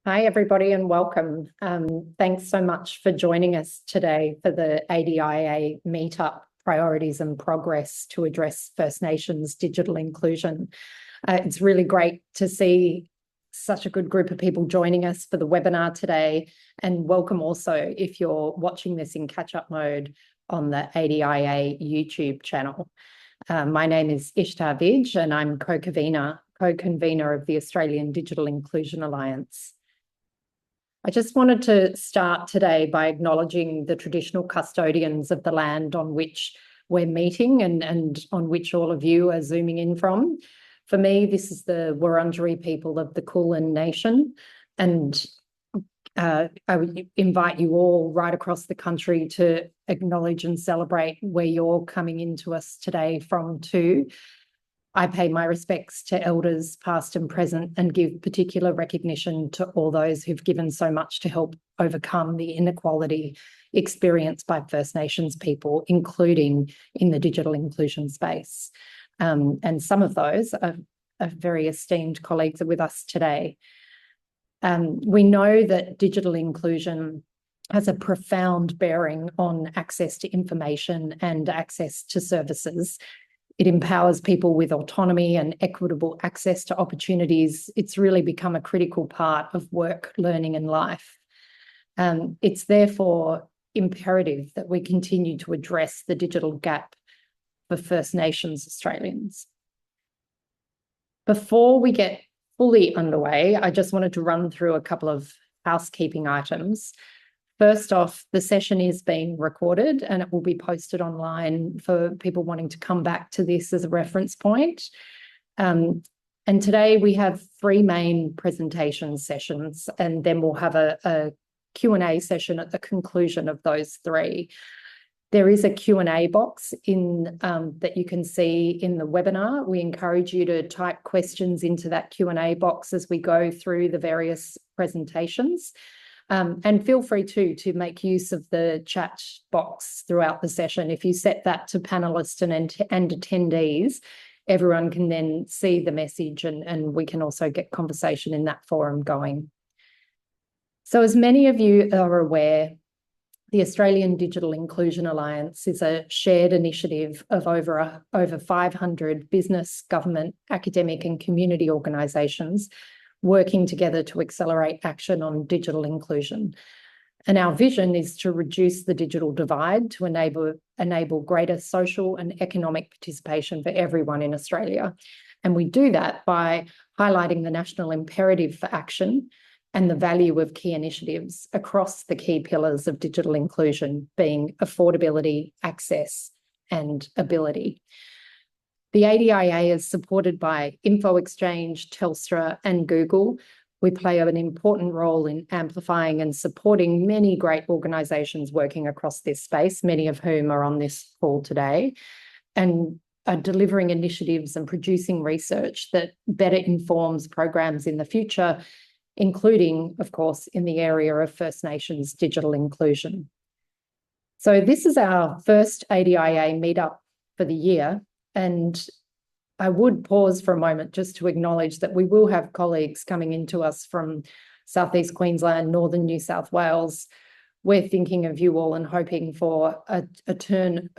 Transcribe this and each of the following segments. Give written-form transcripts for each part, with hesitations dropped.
Hi, everybody, and welcome. Thanks so much for joining us today for the ADIA Meetup Priorities and Progress to Address First Nations Digital Inclusion. It's really great to see such a good group of people joining us for the webinar today, and welcome also if you're watching this in catch-up mode on the ADIA YouTube channel. My name is Ishtar Vij, and I'm co-convener of the Australian Digital Inclusion Alliance. I just wanted to start today by acknowledging the traditional custodians of the land on which we're meeting and on which all of you are zooming in from. For me, this is the Wurundjeri people of the Kulin Nation, and I would invite you all right across the country to acknowledge and celebrate where you're coming into us today from too. I pay my respects to elders past and present and give particular recognition to all those who've given so much to help overcome the inequality experienced by First Nations people, including in the digital inclusion space. And some of those are very esteemed colleagues are with us today. We know that digital inclusion has a profound bearing on access to information and access to services. It empowers people with autonomy and equitable access to opportunities. It's really become a critical part of work, learning, and life. It's therefore imperative that we continue to address the digital gap for First Nations Australians. Before we get fully underway, I just wanted to run through a couple of housekeeping items. First off, the session is being recorded and it will be posted online for people wanting to come back to this as a reference point. And today we have three main presentation sessions, and then we'll have a Q&A session at the conclusion of those three. There is a Q&A box that you can see in the webinar. We encourage you to type questions into that Q&A box as we go through the various presentations. And feel free to make use of the chat box throughout the session. If you set that to panelists and attendees, everyone can then see the message and we can also get conversation in that forum going. So as many of you are aware, the Australian Digital Inclusion Alliance is a shared initiative of over 500 business, government, academic and community organisations working together to accelerate action on digital inclusion. And our vision is to reduce the digital divide to enable greater social and economic participation for everyone in Australia. And we do that by highlighting the national imperative for action and the value of key initiatives across the key pillars of digital inclusion, being affordability, access, and ability. The ADIA is supported by Info Exchange, Telstra and Google. We play an important role in amplifying and supporting many great organisations working across this space, many of whom are on this call today, and are delivering initiatives and producing research that better informs programs in the future, including, of course, in the area of First Nations digital inclusion. So this is our first ADIA meetup for the year. And I would pause for a moment just to acknowledge that we will have colleagues coming into us from Southeast Queensland, Northern New South Wales. We're thinking of you all and hoping for a turn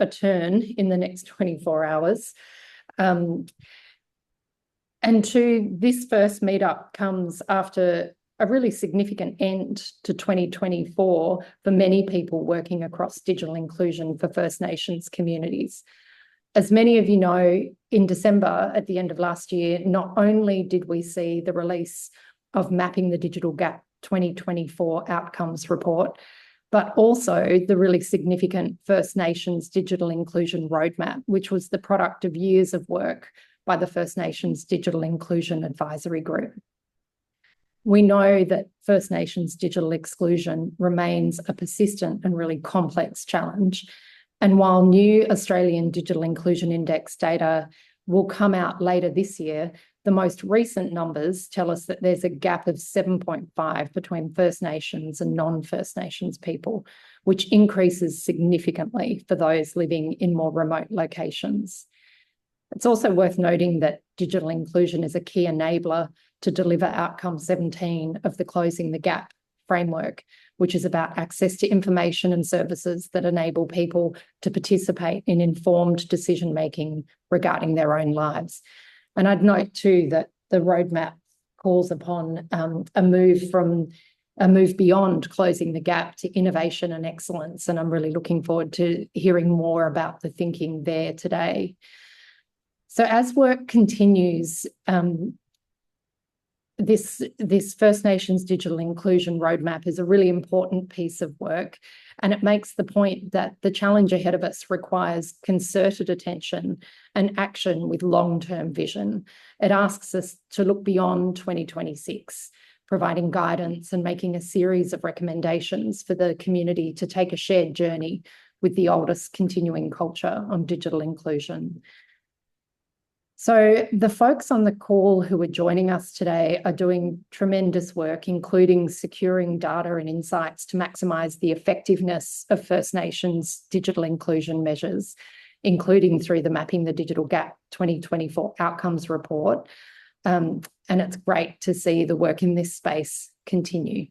in the next 24 hours. And this first meetup comes after a really significant end to 2024 for many people working across digital inclusion for First Nations communities. As many of you know, in December, at the end of last year, not only did we see the release of Mapping the Digital Gap 2024 Outcomes Report, but also the really significant First Nations Digital Inclusion Roadmap, which was the product of years of work by the First Nations Digital Inclusion Advisory Group. We know that First Nations digital exclusion remains a persistent and really complex challenge. And while new Australian Digital Inclusion Index data will come out later this year, the most recent numbers tell us that there's a gap of 7.5 between First Nations and non-First Nations people, which increases significantly for those living in more remote locations. It's also worth noting that digital inclusion is a key enabler to deliver outcome 17 of the Closing the Gap framework, which is about access to information and services that enable people to participate in informed decision-making regarding their own lives. And I'd note too that the roadmap calls upon a move beyond closing the gap to innovation and excellence. And I'm really looking forward to hearing more about the thinking there today. So as work continues, this First Nations digital inclusion roadmap is a really important piece of work, and it makes the point that the challenge ahead of us requires concerted attention and action with long-term vision. It asks us to look beyond 2026, providing guidance and making a series of recommendations for the community to take a shared journey with the oldest continuing culture on digital inclusion. So the folks on the call who are joining us today are doing tremendous work, including securing data and insights to maximise the effectiveness of First Nations digital inclusion measures, including through the Mapping the Digital Gap 2024 Outcomes Report. And it's great to see the work in this space continue.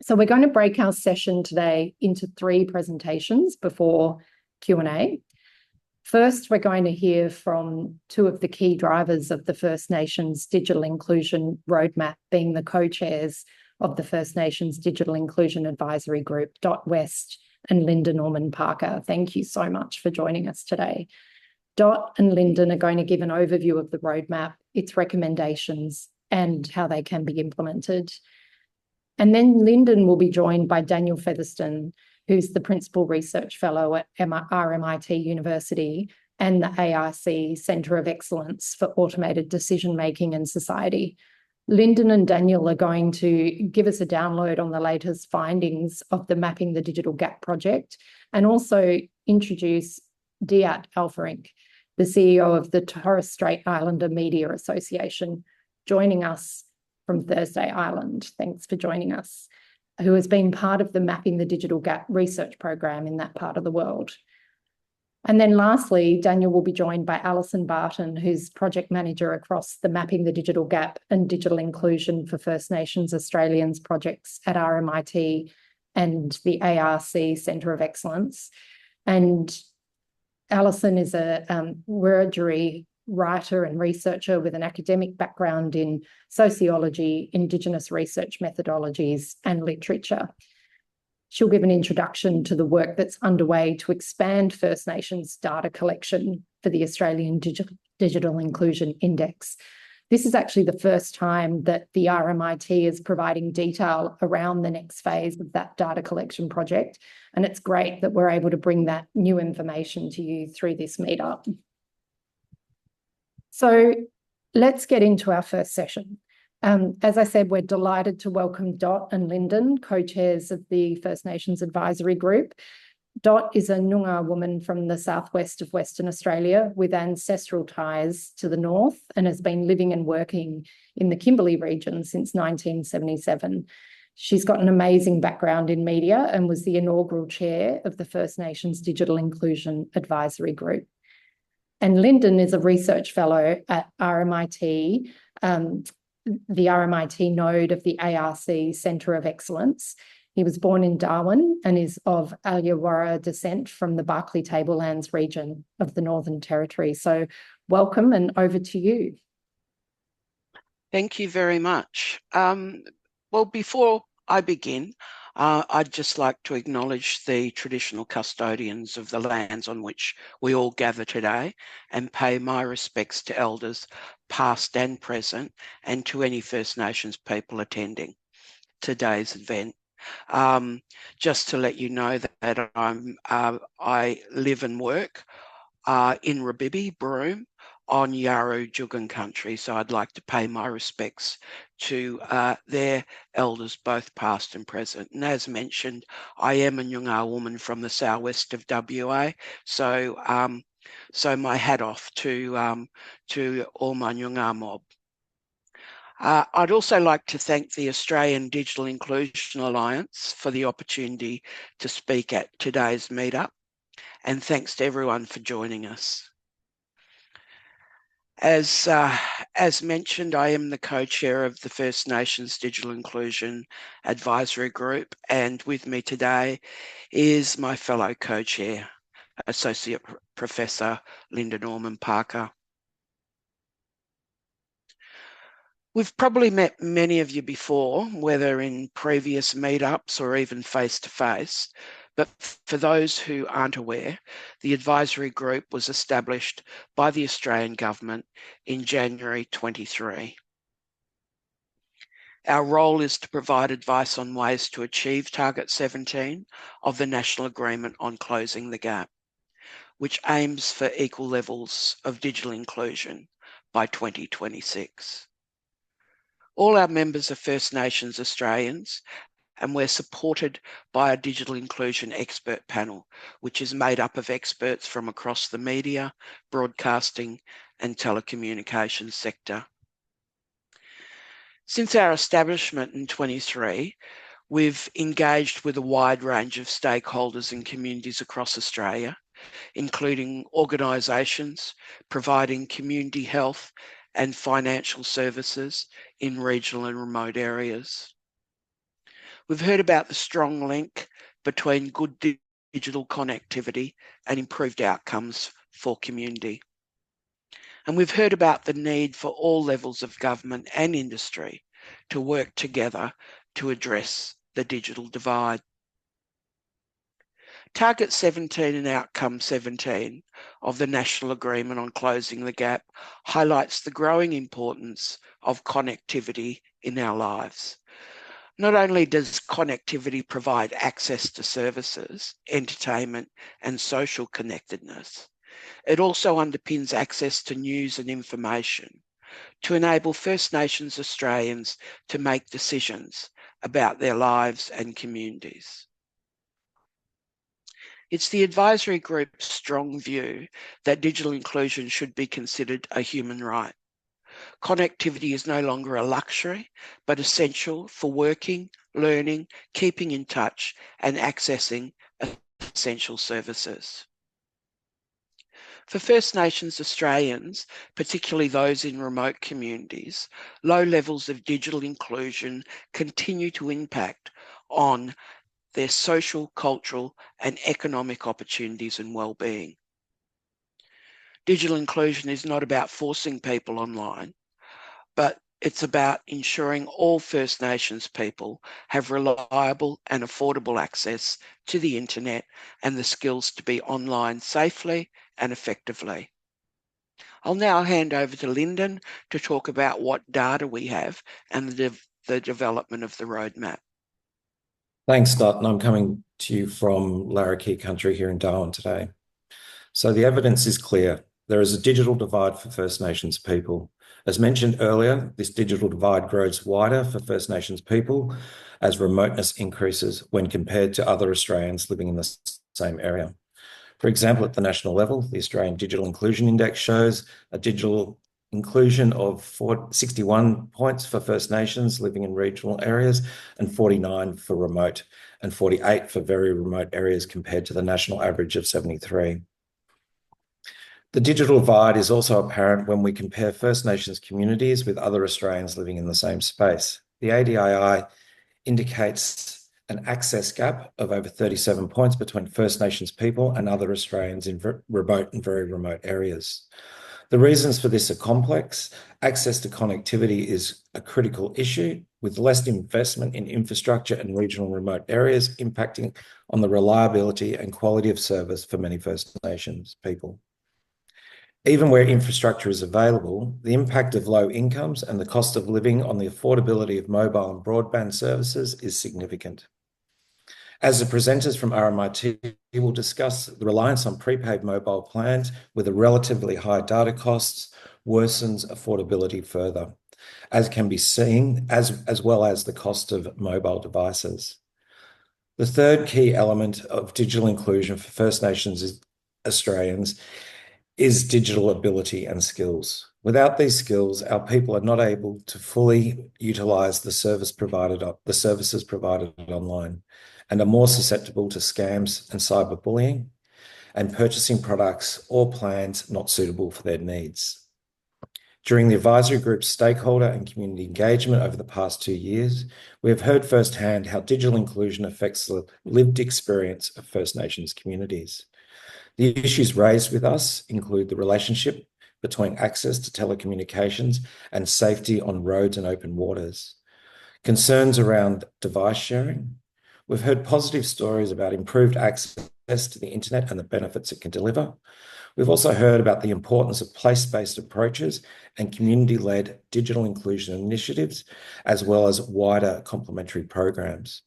So we're going to break our session today into 3 presentations before Q&A. First, we're going to hear from 2 of the key drivers of the First Nations Digital Inclusion Roadmap, being the co-chairs of the First Nations Digital Inclusion Advisory Group, Dot West and Linda Norman-Parker. Thank you so much for joining us today. Dot and Lyndon are going to give an overview of the roadmap, its recommendations, and how they can be implemented. And then Lyndon will be joined by Daniel Featherston, who's the Principal Research Fellow at RMIT University and the ARC Centre of Excellence for Automated Decision-Making and Society. Lyndon and Daniel are going to give us a download on the latest findings of the Mapping the Digital Gap project, and also introduce Diat Alferink, the CEO of the Torres Strait Islander Media Association, joining us from Thursday Island. Thanks for joining us. Who has been part of the Mapping the Digital Gap research program in that part of the world. And then lastly, Daniel will be joined by Alison Barton, who's project manager across the Mapping the Digital Gap and Digital Inclusion for First Nations Australians projects at RMIT and the ARC Centre of Excellence. And Alison is a Wiradjuri writer and researcher with an academic background in sociology, Indigenous research methodologies, and literature. She'll give an introduction to the work that's underway to expand First Nations data collection for the Australian Digital Inclusion Index. This is actually the first time that the RMIT is providing detail around the next phase of that data collection project, and it's great that we're able to bring that new information to you through this meetup. So let's get into our first session. As I said, we're delighted to welcome Dot and Lyndon, co-chairs of the First Nations Advisory Group. Dot is a Noongar woman from the southwest of Western Australia with ancestral ties to the north, and has been living and working in the Kimberley region since 1977. She's got an amazing background in media and was the inaugural chair of the First Nations Digital Inclusion Advisory Group. And Lyndon is a research fellow at RMIT, the RMIT node of the ARC Centre of Excellence. He was born in Darwin and is of Alyawara descent from the Barkly Tablelands region of the Northern Territory. So welcome, and over to you. Thank you very much. Well, before I begin, I'd just like to acknowledge the traditional custodians of the lands on which we all gather today, and pay my respects to elders past and present, and to any First Nations people attending today's event. Just to let you know that I live and work in Rabibi, Broome, on Yarru Jugun country. So I'd like to pay my respects to their elders, both past and present. And as mentioned, I am a Noongar woman from the southwest of WA. So my hat off to all my Noongar mob. I'd also like to thank the Australian Digital Inclusion Alliance for the opportunity to speak at today's meetup. And thanks to everyone for joining us. As mentioned, I am the co-chair of the First Nations Digital Inclusion Advisory Group, and with me today is my fellow co-chair, Associate Professor Linda Norman Parker. We've probably met many of you before, whether in previous meetups or even face-to-face, but for those who aren't aware, the advisory group was established by the Australian Government in January 23. Our role is to provide advice on ways to achieve Target 17 of the National Agreement on Closing the Gap, which aims for equal levels of digital inclusion by 2026. All our members are First Nations Australians, and we're supported by a digital inclusion expert panel, which is made up of experts from across the media, broadcasting and telecommunications sector. Since our establishment in 23, we've engaged with a wide range of stakeholders and communities across Australia, including organisations providing community health and financial services in regional and remote areas. We've heard about the strong link between good digital connectivity and improved outcomes for community. And we've heard about the need for all levels of government and industry to work together to address the digital divide. Target 17 and Outcome 17 of the National Agreement on Closing the Gap highlights the growing importance of connectivity in our lives. Not only does connectivity provide access to services, entertainment and social connectedness, it also underpins access to news and information to enable First Nations Australians to make decisions about their lives and communities. It's the advisory group's strong view that digital inclusion should be considered a human right. Connectivity is no longer a luxury, but essential for working, learning, keeping in touch, and accessing essential services. For First Nations Australians, particularly those in remote communities, low levels of digital inclusion continue to impact on their social, cultural, and economic opportunities and well-being. Digital inclusion is not about forcing people online, but it's about ensuring all First Nations people have reliable and affordable access to the internet and the skills to be online safely and effectively. I'll now hand over to Lyndon to talk about what data we have and the development of the roadmap. Thanks, Dot, and I'm coming to you from Larrakia country here in Darwin today. So the evidence is clear. There is a digital divide for First Nations people. As mentioned earlier, this digital divide grows wider for First Nations people as remoteness increases when compared to other Australians living in the same area. For example, at the national level, the Australian Digital Inclusion Index shows a digital inclusion of 61 points for First Nations living in regional areas and 49 for remote and 48 for very remote areas compared to the national average of 73. The digital divide is also apparent when we compare First Nations communities with other Australians living in the same space. The ADIA indicates an access gap of over 37 points between First Nations people and other Australians in remote and very remote areas. The reasons for this are complex. Access to connectivity is a critical issue, with less investment in infrastructure and regional remote areas impacting on the reliability and quality of service for many First Nations people. Even where infrastructure is available, the impact of low incomes and the cost of living on the affordability of mobile and broadband services is significant. As the presenters from RMIT will discuss, the reliance on prepaid mobile plans with a relatively high data costs worsens affordability further, as can be seen, as well as the cost of mobile devices. The third key element of digital inclusion for First Nations Australians is digital ability and skills. Without these skills, our people are not able to fully utilise the services provided online and are more susceptible to scams and cyberbullying and purchasing products or plans not suitable for their needs. During the advisory group's stakeholder and community engagement over the past 2 years, we have heard firsthand how digital inclusion affects the lived experience of First Nations communities. The issues raised with us include the relationship between access to telecommunications and safety on roads and open waters, concerns around device sharing. We've heard positive stories about improved access to the internet and the benefits it can deliver. We've also heard about the importance of place-based approaches and community-led digital inclusion initiatives, as well as wider complementary programs.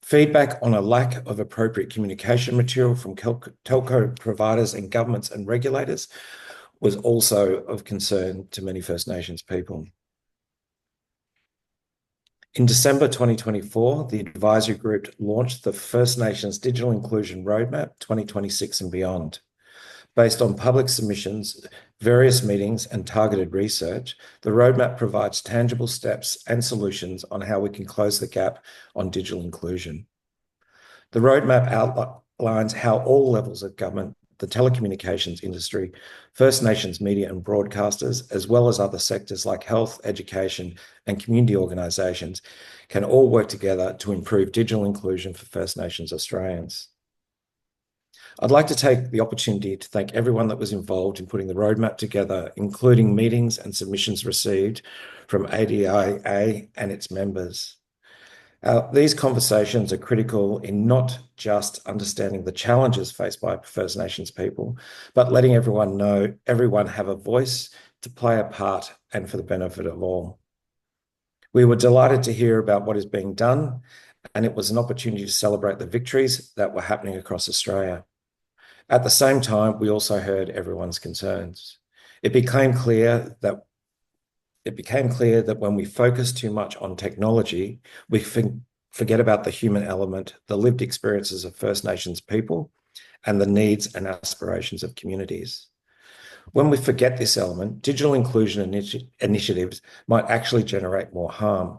Feedback on a lack of appropriate communication material from telco providers and governments and regulators was also of concern to many First Nations people. In December 2024, the advisory group launched the First Nations Digital Inclusion Roadmap 2026 and beyond. Based on public submissions, various meetings and targeted research, the roadmap provides tangible steps and solutions on how we can close the gap on digital inclusion. The roadmap outlines how all levels of government, the telecommunications industry, First Nations media and broadcasters, as well as other sectors like health, education, and community organisations, can all work together to improve digital inclusion for First Nations Australians. I'd like to take the opportunity to thank everyone that was involved in putting the roadmap together, including meetings and submissions received from ADIA and its members. These conversations are critical in not just understanding the challenges faced by First Nations people, but letting everyone know everyone have a voice to play a part and for the benefit of all. We were delighted to hear about what is being done, and it was an opportunity to celebrate the victories that were happening across Australia. At the same time, we also heard everyone's concerns. It became clear that when we focus too much on technology, we forget about the human element, the lived experiences of First Nations people, and the needs and aspirations of communities. When we forget this element, digital inclusion initiatives might actually generate more harm,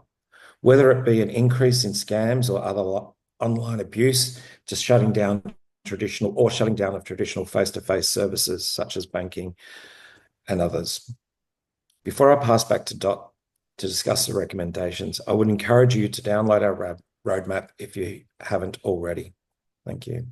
whether it be an increase in scams or other online abuse, just shutting down of traditional face-to-face services such as banking and others. Before I pass back to Dot to discuss the recommendations, I would encourage you to download our roadmap if you haven't already. Thank you.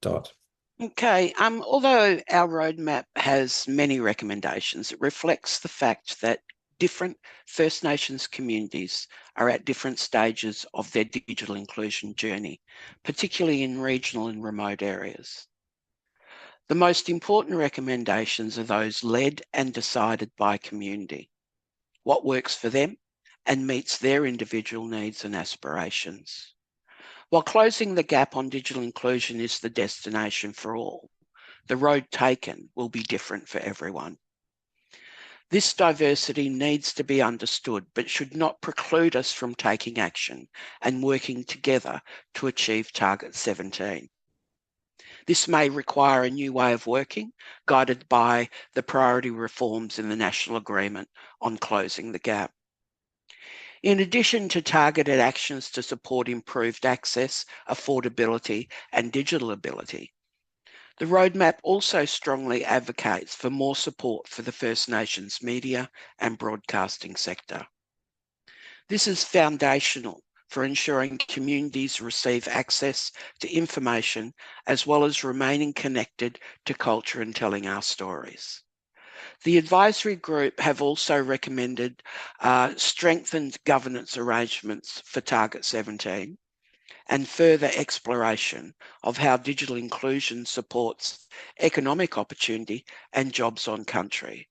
Dot. Okay, although our roadmap has many recommendations, it reflects the fact that different First Nations communities are at different stages of their digital inclusion journey, particularly in regional and remote areas. The most important recommendations are those led and decided by community, what works for them and meets their individual needs and aspirations. While closing the gap on digital inclusion is the destination for all, the road taken will be different for everyone. This diversity needs to be understood, but should not preclude us from taking action and working together to achieve Target 17. This may require a new way of working, guided by the priority reforms in the National Agreement on Closing the Gap. In addition to targeted actions to support improved access, affordability, and digital ability, the roadmap also strongly advocates for more support for the First Nations media and broadcasting sector. This is foundational for ensuring communities receive access to information as well as remaining connected to culture and telling our stories. The advisory group have also recommended strengthened governance arrangements for Target 17 and further exploration of how digital inclusion supports economic opportunity and jobs on country.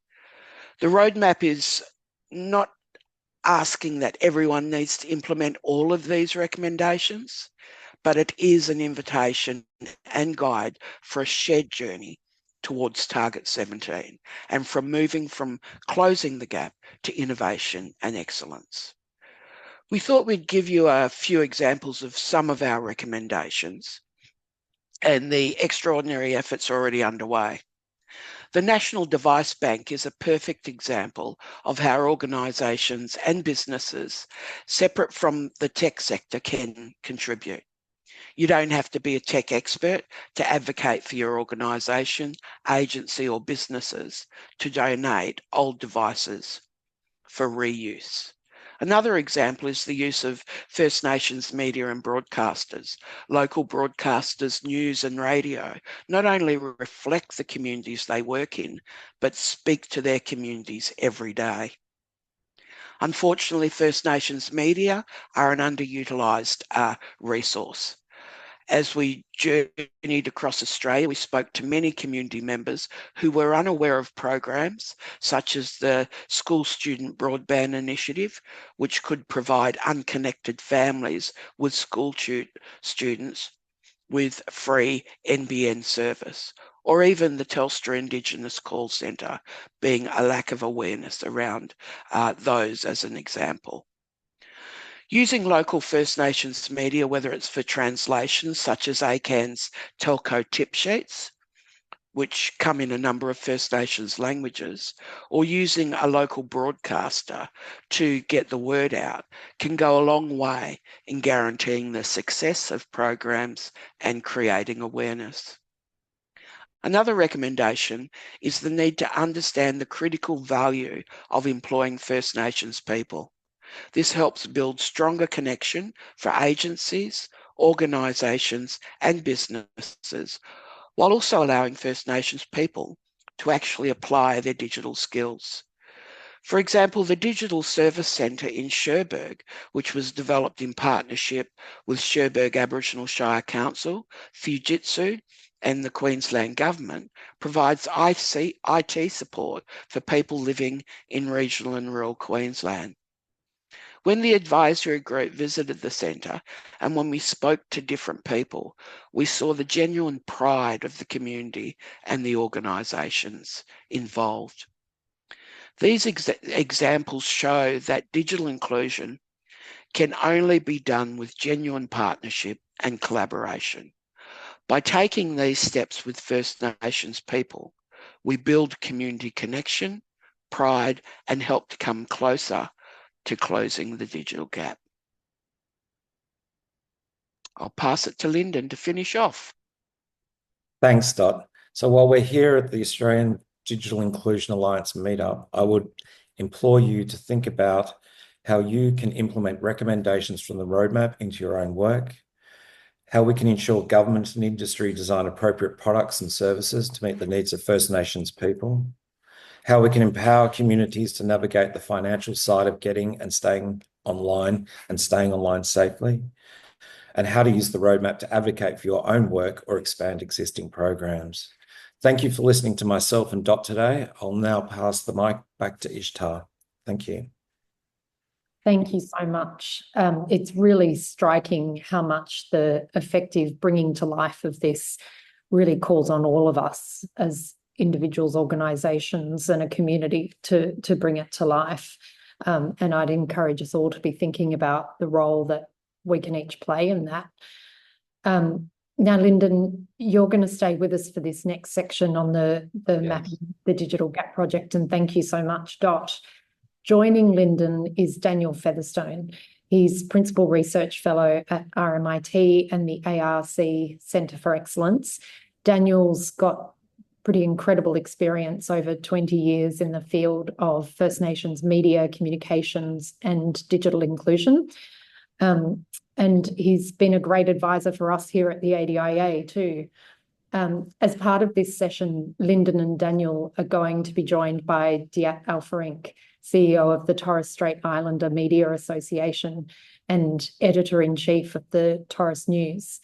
The roadmap is not asking that everyone needs to implement all of these recommendations, but it is an invitation and guide for a shared journey towards Target 17 and from moving from closing the gap to innovation and excellence. We thought we'd give you a few examples of some of our recommendations and the extraordinary efforts already underway. The National Device Bank is a perfect example of how organisations and businesses separate from the tech sector can contribute. You don't have to be a tech expert to advocate for your organisation, agency or businesses to donate old devices for reuse. Another example is the use of First Nations media and broadcasters. Local broadcasters, news and radio not only reflect the communities they work in, but speak to their communities every day. Unfortunately, First Nations media are an underutilised resource. As we journeyed across Australia, we spoke to many community members who were unaware of programs such as the School Student Broadband Initiative, which could provide unconnected families with school students with free NBN service, or even the Telstra Indigenous Call Centre, being a lack of awareness around those as an example. Using local First Nations media, whether it's for translations such as ACAN's telco tip sheets, which come in a number of First Nations languages, or using a local broadcaster to get the word out, can go a long way in guaranteeing the success of programs and creating awareness. Another recommendation is the need to understand the critical value of employing First Nations people. This helps build stronger connection for agencies, organisations and businesses, while also allowing First Nations people to actually apply their digital skills. For example, the Digital Service Centre in Cherbourg, which was developed in partnership with Cherbourg Aboriginal Shire Council, Fujitsu and the Queensland Government, provides IT support for people living in regional and rural Queensland. When the advisory group visited the centre and when we spoke to different people, we saw the genuine pride of the community and the organisations involved. These examples show that digital inclusion can only be done with genuine partnership and collaboration. By taking these steps with First Nations people, we build community connection, pride, and help to come closer to closing the digital gap. I'll pass it to Lyndon to finish off. Thanks, Dot. So while we're here at the Australian Digital Inclusion Alliance Meetup, I would implore you to think about how you can implement recommendations from the roadmap into your own work, how we can ensure government and industry design appropriate products and services to meet the needs of First Nations people, how we can empower communities to navigate the financial side of getting and staying online safely, and how to use the roadmap to advocate for your own work or expand existing programs. Thank you for listening to myself and Dot today. I'll now pass the mic back to Ishtar. Thank you. Thank you so much. It's really striking how much the effective bringing to life of this really calls on all of us as individuals, organisations and a community to bring it to life. And I'd encourage us all to be thinking about the role that we can each play in that. Now, Lyndon, you're going to stay with us for this next section on the mapping the digital gap project, and thank you so much, Dot. Joining Lyndon is Daniel Featherstone. He's Principal Research Fellow at RMIT and the ARC Centre for Excellence. Daniel's got pretty incredible experience over 20 years in the field of First Nations media, communications and digital inclusion. And he's been a great advisor for us here at the ADIA too. As part of this session, Lyndon and Daniel are going to be joined by Diat Alfarink, CEO of the Torres Strait Islander Media Association and Editor-in-Chief of the Torres News.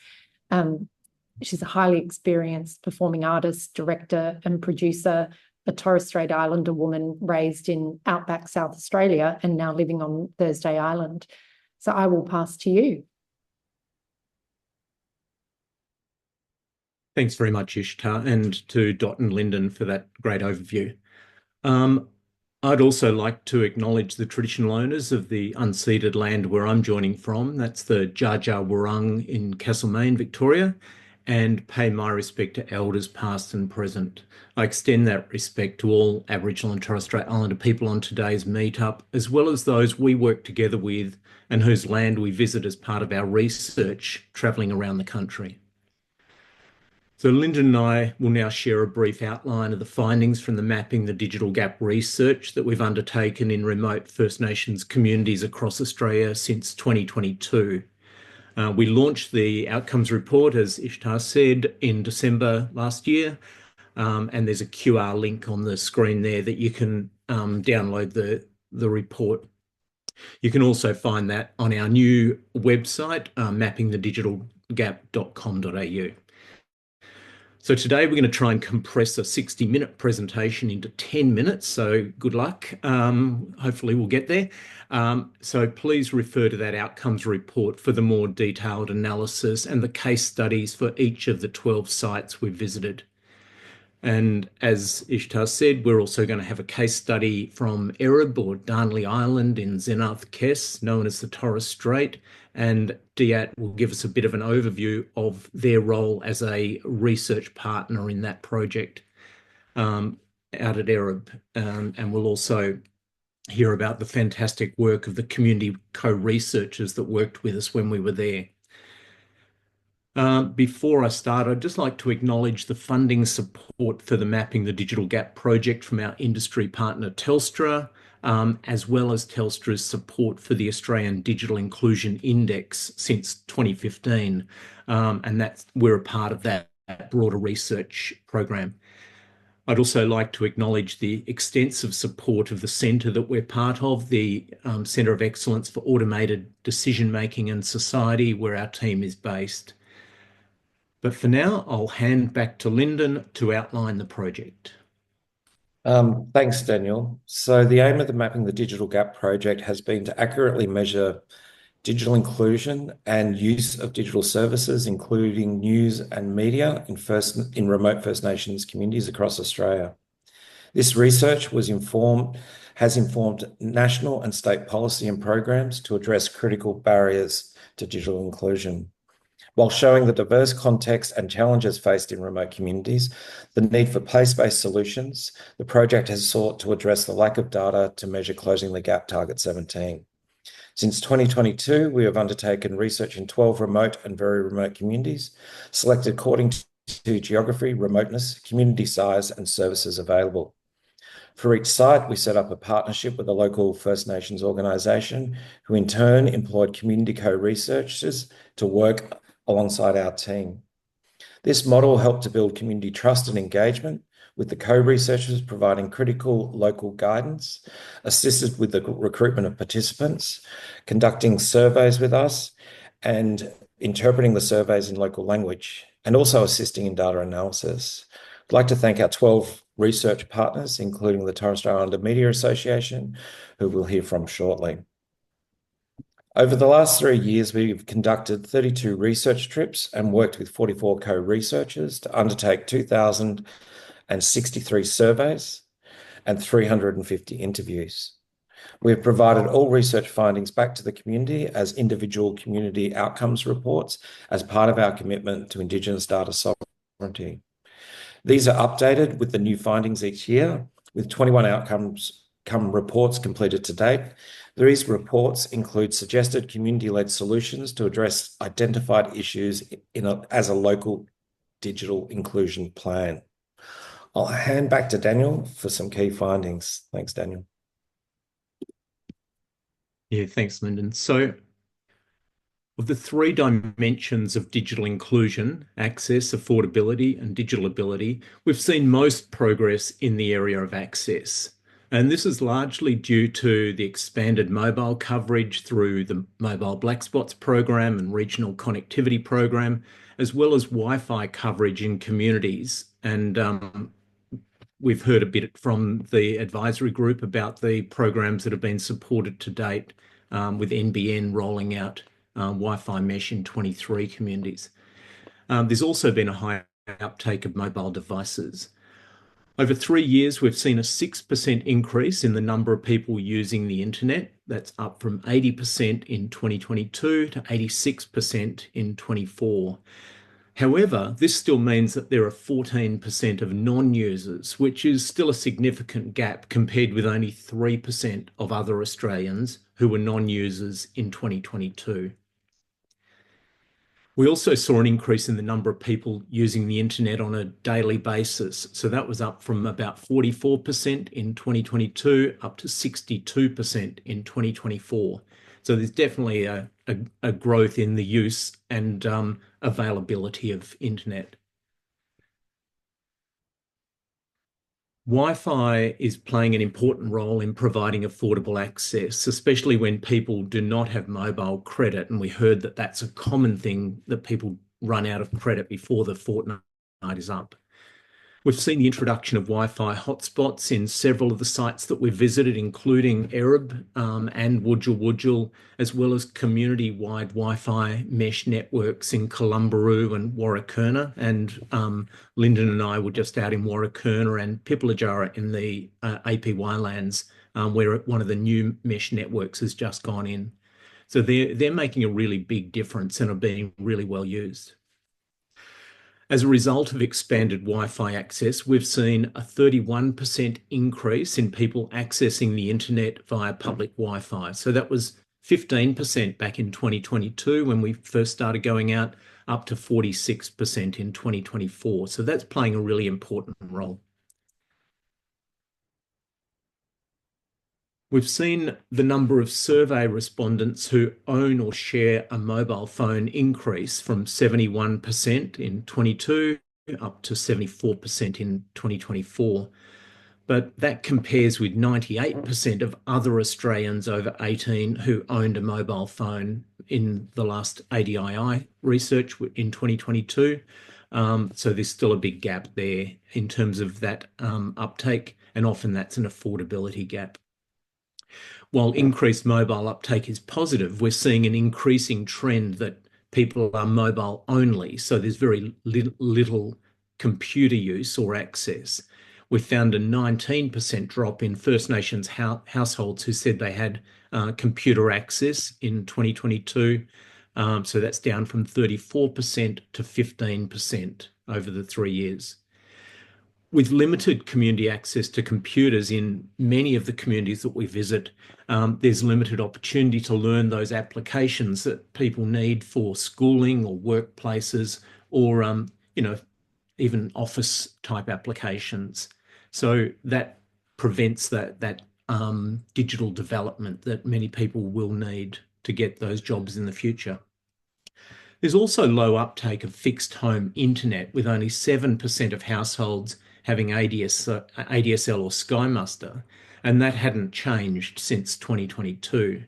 She's a highly experienced performing artist, director and producer, a Torres Strait Islander woman raised in outback South Australia and now living on Thursday Island. So I will pass to you. Thanks very much, Ishtar, and to Dot and Lyndon for that great overview. I'd also like to acknowledge the traditional owners of the unceded land where I'm joining from. That's the Dja Dja Wurrung in Castlemaine, Victoria, and pay my respect to elders past and present. I extend that respect to all Aboriginal and Torres Strait Islander people on today's meetup, as well as those we work together with and whose land we visit as part of our research travelling around the country. So Lyndon and I will now share a brief outline of the findings from the Mapping the Digital Gap research that we've undertaken in remote First Nations communities across Australia since 2022. We launched the outcomes report, as Ishtar said, in December last year, and there's a QR link on the screen there that you can download the report. You can also find that on our new website, mappingthedigitalgap.com.au. So today we're going to try and compress a 60-minute presentation into 10 minutes, so good luck. Hopefully we'll get there. So please refer to that outcomes report for the more detailed analysis and the case studies for each of the 12 sites we've visited. And as Ishtar said, we're also going to have a case study from Ereb or Darnley Island in Zenarth Kes, known as the Torres Strait, and DIAT will give us a bit of an overview of their role as a research partner in that project out at Ereb. And we'll also hear about the fantastic work of the community co-researchers that worked with us when we were there. Before I start, I'd just like to acknowledge the funding support for the Mapping the Digital Gap project from our industry partner Telstra, as well as Telstra's support for the Australian Digital Inclusion Index since 2015. And we're a part of that broader research program. I'd also like to acknowledge the extensive support of the centre that we're part of, the Centre of Excellence for Automated Decision Making and Society, where our team is based. But for now, I'll hand back to Lyndon to outline the project. Thanks, Daniel. So the aim of the Mapping the Digital Gap project has been to accurately measure digital inclusion and use of digital services, including news and media in remote First Nations communities across Australia. This research has informed national and state policy and programs to address critical barriers to digital inclusion. While showing the diverse context and challenges faced in remote communities, the need for place-based solutions, the project has sought to address the lack of data to measure Closing the Gap Target 17. Since 2022, we have undertaken research in 12 remote and very remote communities, selected according to geography, remoteness, community size, and services available. For each site, we set up a partnership with a local First Nations organisation, who in turn employed community co-researchers to work alongside our team. This model helped to build community trust and engagement, with the co-researchers providing critical local guidance, assisted with the recruitment of participants, conducting surveys with us, and interpreting the surveys in local language, and also assisting in data analysis. I'd like to thank our 12 research partners, including the Torres Strait Islander Media Association, who we'll hear from shortly. Over the last 3 years, we've conducted 32 research trips and worked with 44 co-researchers to undertake 2,063 surveys and 350 interviews. We've provided all research findings back to the community as individual community outcomes reports as part of our commitment to Indigenous data sovereignty. These are updated with the new findings each year, with 21 outcomes reports completed to date. These reports include suggested community-led solutions to address identified issues as a local digital inclusion plan. I'll hand back to Daniel for some key findings. Thanks, Daniel. Yeah, thanks, Lyndon. So, of the 3 dimensions of digital inclusion, access, affordability, and digital ability, we've seen most progress in the area of access. And this is largely due to the expanded mobile coverage through the Mobile Black Spots program and Regional Connectivity program, as well as Wi-Fi coverage in communities. And we've heard a bit from the advisory group about the programs that have been supported to date, with NBN rolling out Wi-Fi mesh in 23 communities. There's also been a high uptake of mobile devices. Over 3 years, we've seen a 6% increase in the number of people using the internet. That's up from 80% in 2022 to 86% in 24. However, this still means that there are 14% of non-users, which is still a significant gap compared with only 3% of other Australians who were non-users in 2022. We also saw an increase in the number of people using the internet on a daily basis. So that was up from about 44% in 2022 up to 62% in 2024. So there's definitely a growth in the use and availability of internet. Wi-Fi is playing an important role in providing affordable access, especially when people do not have mobile credit. And we heard that that's a common thing, that people run out of credit before the fortnight is up. We've seen the introduction of Wi-Fi hotspots in several of the sites that we've visited, including Ereb and Wujal, as well as community-wide Wi-Fi mesh networks in Columbaroo and Warrakurna. And Lyndon and I were just out in Warrakurna and Pipilajara in the APY lands, where one of the new mesh networks has just gone in. So they're making a really big difference and are being really well used. As a result of expanded Wi-Fi access, we've seen a 31% increase in people accessing the internet via public Wi-Fi. So that was 15% back in 2022 when we first started going out, up to 46% in 2024. So that's playing a really important role. We've seen the number of survey respondents who own or share a mobile phone increase from 71% in 22 up to 74% in 2024. But that compares with 98% of other Australians over 18 who owned a mobile phone in the last ADIA research in 2022. So there's still a big gap there in terms of that uptake, and often that's an affordability gap. While increased mobile uptake is positive, we're seeing an increasing trend that people are mobile only. So there's very little computer use or access. We found a 19% drop in First Nations households who said they had computer access in 2022. So that's down from 34% to 15% over the 3 years. With limited community access to computers in many of the communities that we visit, there's limited opportunity to learn those applications that people need for schooling or workplaces or, even office type applications. So that prevents that digital development that many people will need to get those jobs in the future. There's also low uptake of fixed home internet, with only 7% of households having ADSL or Sky Muster, and that hadn't changed since 2022.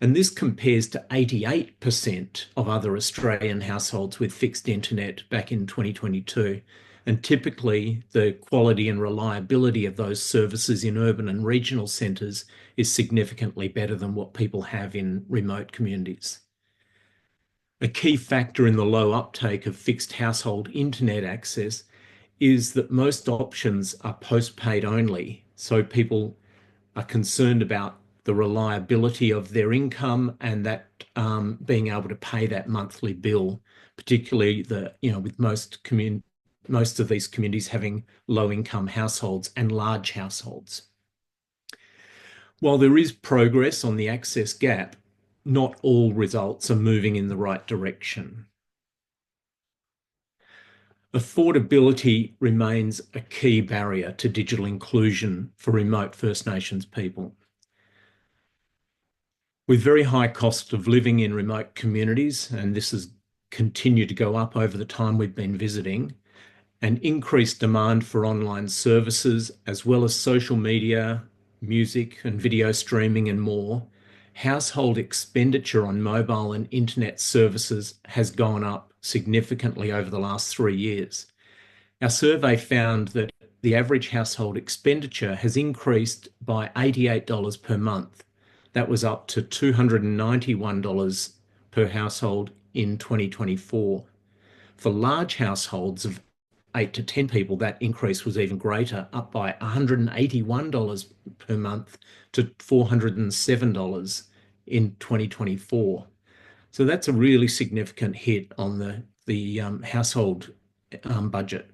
And this compares to 88% of other Australian households with fixed internet back in 2022. And typically, the quality and reliability of those services in urban and regional centres is significantly better than what people have in remote communities. A key factor in the low uptake of fixed household internet access is that most options are postpaid only. So people are concerned about the reliability of their income and that being able to pay that monthly bill, particularly with most of these communities having low income households and large households. While there is progress on the access gap, not all results are moving in the right direction. Affordability remains a key barrier to digital inclusion for remote First Nations people. With very high cost of living in remote communities, and this has continued to go up over the time we've been visiting, and increased demand for online services, as well as social media, music and video streaming and more, household expenditure on mobile and internet services has gone up significantly over the last 3 years. Our survey found that the average household expenditure has increased by $88 per month. That was up to $291 per household in 2024. For large households of 8 to 10 people, that increase was even greater, up by $181 per month to $407 in 2024. So that's a really significant hit on the the household budget.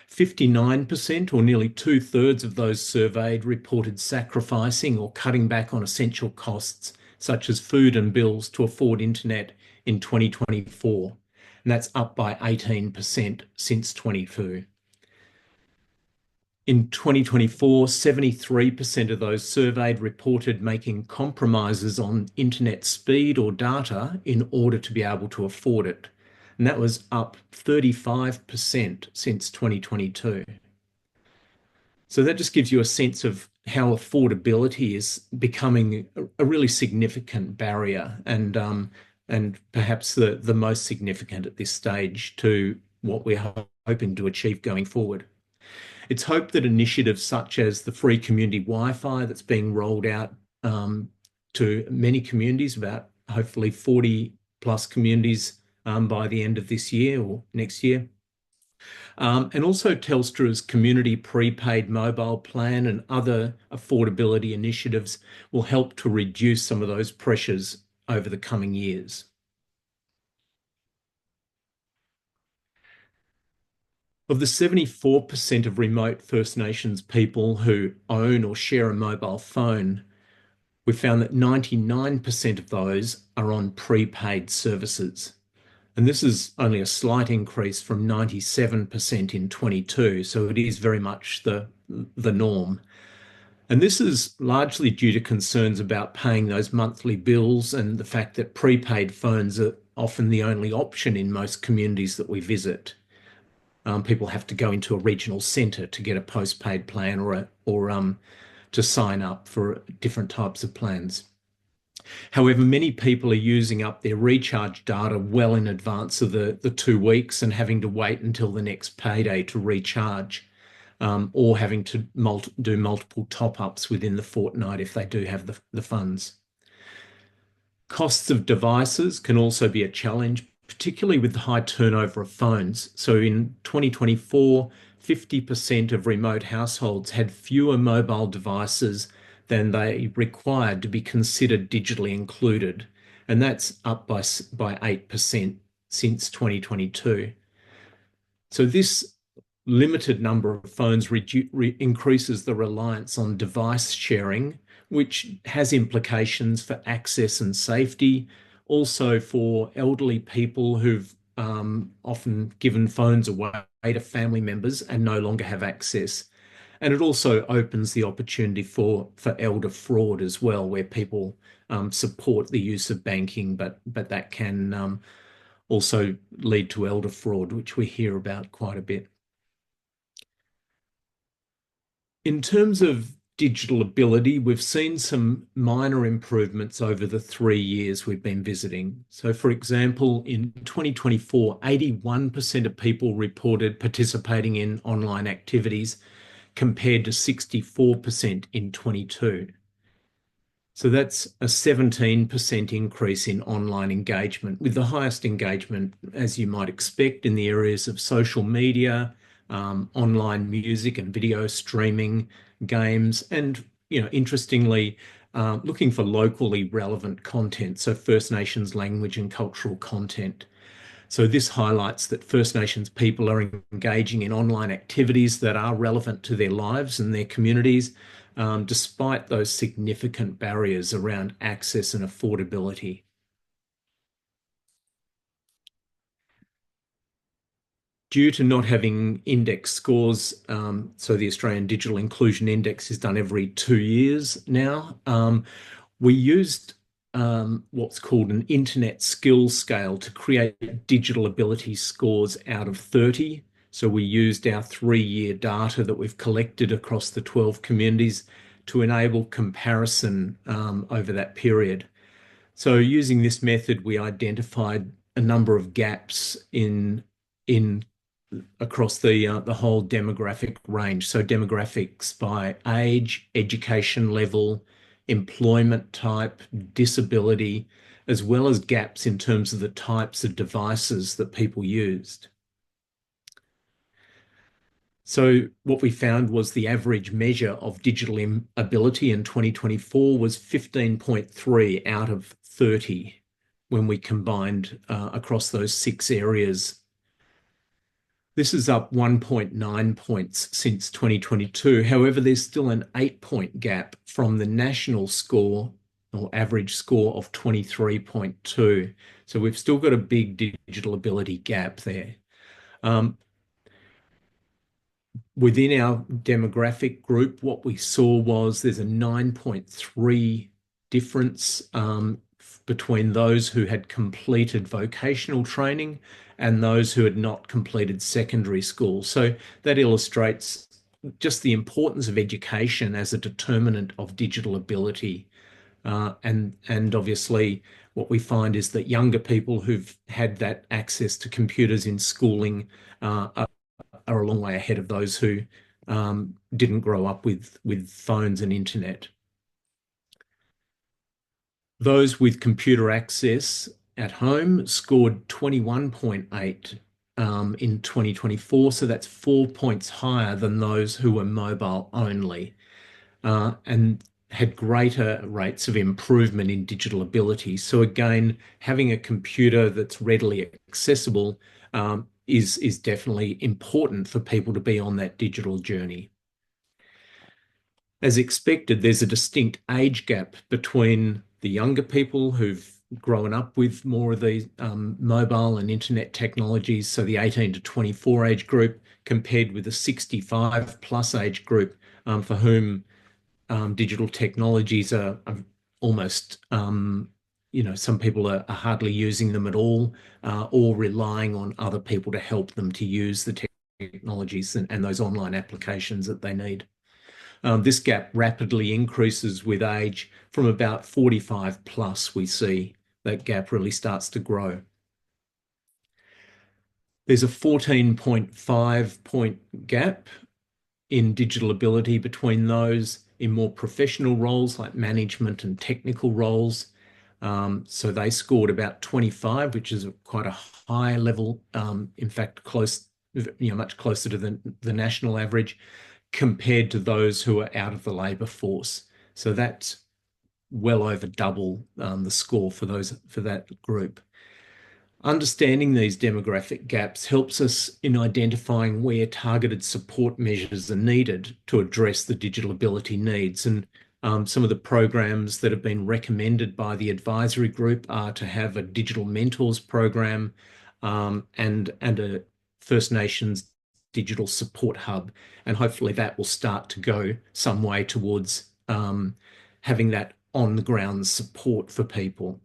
59%, or nearly 2/3 of those surveyed, reported sacrificing or cutting back on essential costs such as food and bills to afford internet in 2024. And that's up by 18% since 22. In 2024, 73% of those surveyed reported making compromises on internet speed or data in order to be able to afford it. And that was up 35% since 2022. So that just gives you a sense of how affordability is becoming a really significant barrier, and perhaps the most significant at this stage to what we're hoping to achieve going forward. It's hoped that initiatives such as the free community Wi-Fi that's being rolled out to many communities, about hopefully 40 plus communities by the end of this year or next year. And also Telstra's community prepaid mobile plan and other affordability initiatives will help to reduce some of those pressures over the coming years. Of the 74% of remote First Nations people who own or share a mobile phone, we found that 99% of those are on prepaid services. And this is only a slight increase from 97% in 22, so it is very much the norm. And this is largely due to concerns about paying those monthly bills and the fact that prepaid phones are often the only option in most communities that we visit. People have to go into a regional centre to get a postpaid plan or to sign up for different types of plans. However, many people are using up their recharge data well in advance of the 2 weeks and having to wait until the next payday to recharge, or having to do multiple top-ups within the fortnight if they do have the funds. Costs of devices can also be a challenge, particularly with the high turnover of phones. So in 2024, 50% of remote households had fewer mobile devices than they required to be considered digitally included. And that's up by 8% since 2022. So this limited number of phones increases the reliance on device sharing, which has implications for access and safety, also for elderly people who've often given phones away to family members and no longer have access. And it also opens the opportunity for elder fraud as well, where people support the use of banking, but that can also lead to elder fraud, which we hear about quite a bit. In terms of digital ability, we've seen some minor improvements over the 3 years we've been visiting. So for example, in 2024, 81% of people reported participating in online activities, compared to 64% in 22. So that's a 17% increase in online engagement, with the highest engagement, as you might expect, in the areas of social media, online music and video streaming, games, and, interestingly, looking for locally relevant content, so First Nations language and cultural content. So this highlights that First Nations people are engaging in online activities that are relevant to their lives and their communities, despite those significant barriers around access and affordability. Due to not having index scores, so the Australian Digital Inclusion Index is done every 2 years now, we used what's called an internet skills scale to create digital ability scores out of 30. So we used our 3-year data that we've collected across the 12 communities to enable comparison over that period. So using this method, we identified a number of gaps in across the whole demographic range. So demographics by age, education level, employment type, disability, as well as gaps in terms of the types of devices that people used. So what we found was the average measure of digital ability in 2024 was 15.3 out of 30, when we combined across those 6 areas. This is up 1.9 points since 2022. However, there's still an 8-point gap from the national score or average score of 23.2. So we've still got a big digital ability gap there. Within our demographic group, what we saw was there's a 9.3 difference between those who had completed vocational training and those who had not completed secondary school. So that illustrates just the importance of education as a determinant of digital ability. And obviously what we find is that younger people who've had that access to computers in schooling are a long way ahead of those who didn't grow up with phones and internet. Those with computer access at home scored 21.8 in 2024, so that's 4 points higher than those who were mobile only, and had greater rates of improvement in digital ability. So again, having a computer that's readily accessible is definitely important for people to be on that digital journey. As expected, there's a distinct age gap between the younger people who've grown up with more of these mobile and internet technologies, so the 18 to 24 age group, compared with the 65 plus age group for whom digital technologies are almost, some people are hardly using them at all, or relying on other people to help them to use the technologies and those online applications that they need. This gap rapidly increases with age. From about 45 plus, we see that gap really starts to grow. There's a 14.5 point gap in digital ability between those in more professional roles like management and technical roles. So they scored about 25, which is quite a high level, in fact, much closer to the national average, compared to those who are out of the labour force. So that's well over double the score for that group. Understanding these demographic gaps helps us in identifying where targeted support measures are needed to address the digital ability needs. And some of the programs that have been recommended by the advisory group are to have a digital mentors program and a First Nations digital support hub. And hopefully that will start to go some way towards having that on-the-ground support for people.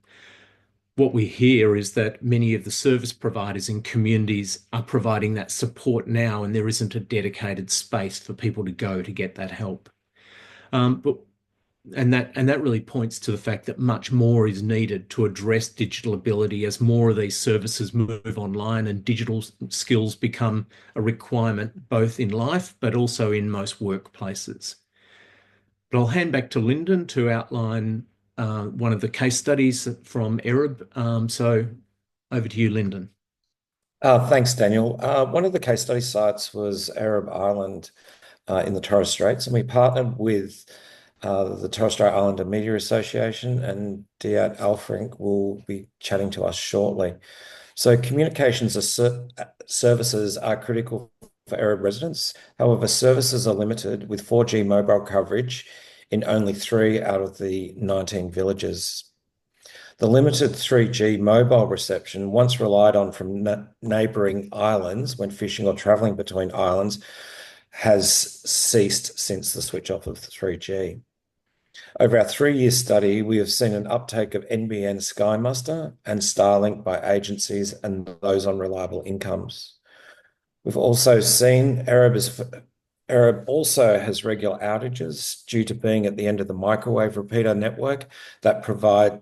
What we hear is that many of the service providers in communities are providing that support now, and there isn't a dedicated space for people to go to get that help. And that really points to the fact that much more is needed to address digital ability as more of these services move online and digital skills become a requirement both in life but also in most workplaces. But I'll hand back to Lyndon to outline one of the case studies from Ereb. So over to you, Lyndon. Thanks, Daniel. One of the case study sites was Ereb Island in the Torres Straits, and we partnered with the Torres Strait Islander Media Association, and Diat Alfrink will be chatting to us shortly. So communications services are critical for Ereb residents. However, services are limited with 4G mobile coverage in only 3 out of the 19 villages. The limited 3G mobile reception, once relied on from neighbouring islands when fishing or travelling between islands, has ceased since the switch off of 3G. Over our 3-year study, we have seen an uptake of NBN Sky Muster and Starlink by agencies and those on reliable incomes. We've also seen Ereb also has regular outages due to being at the end of the microwave repeater network that provides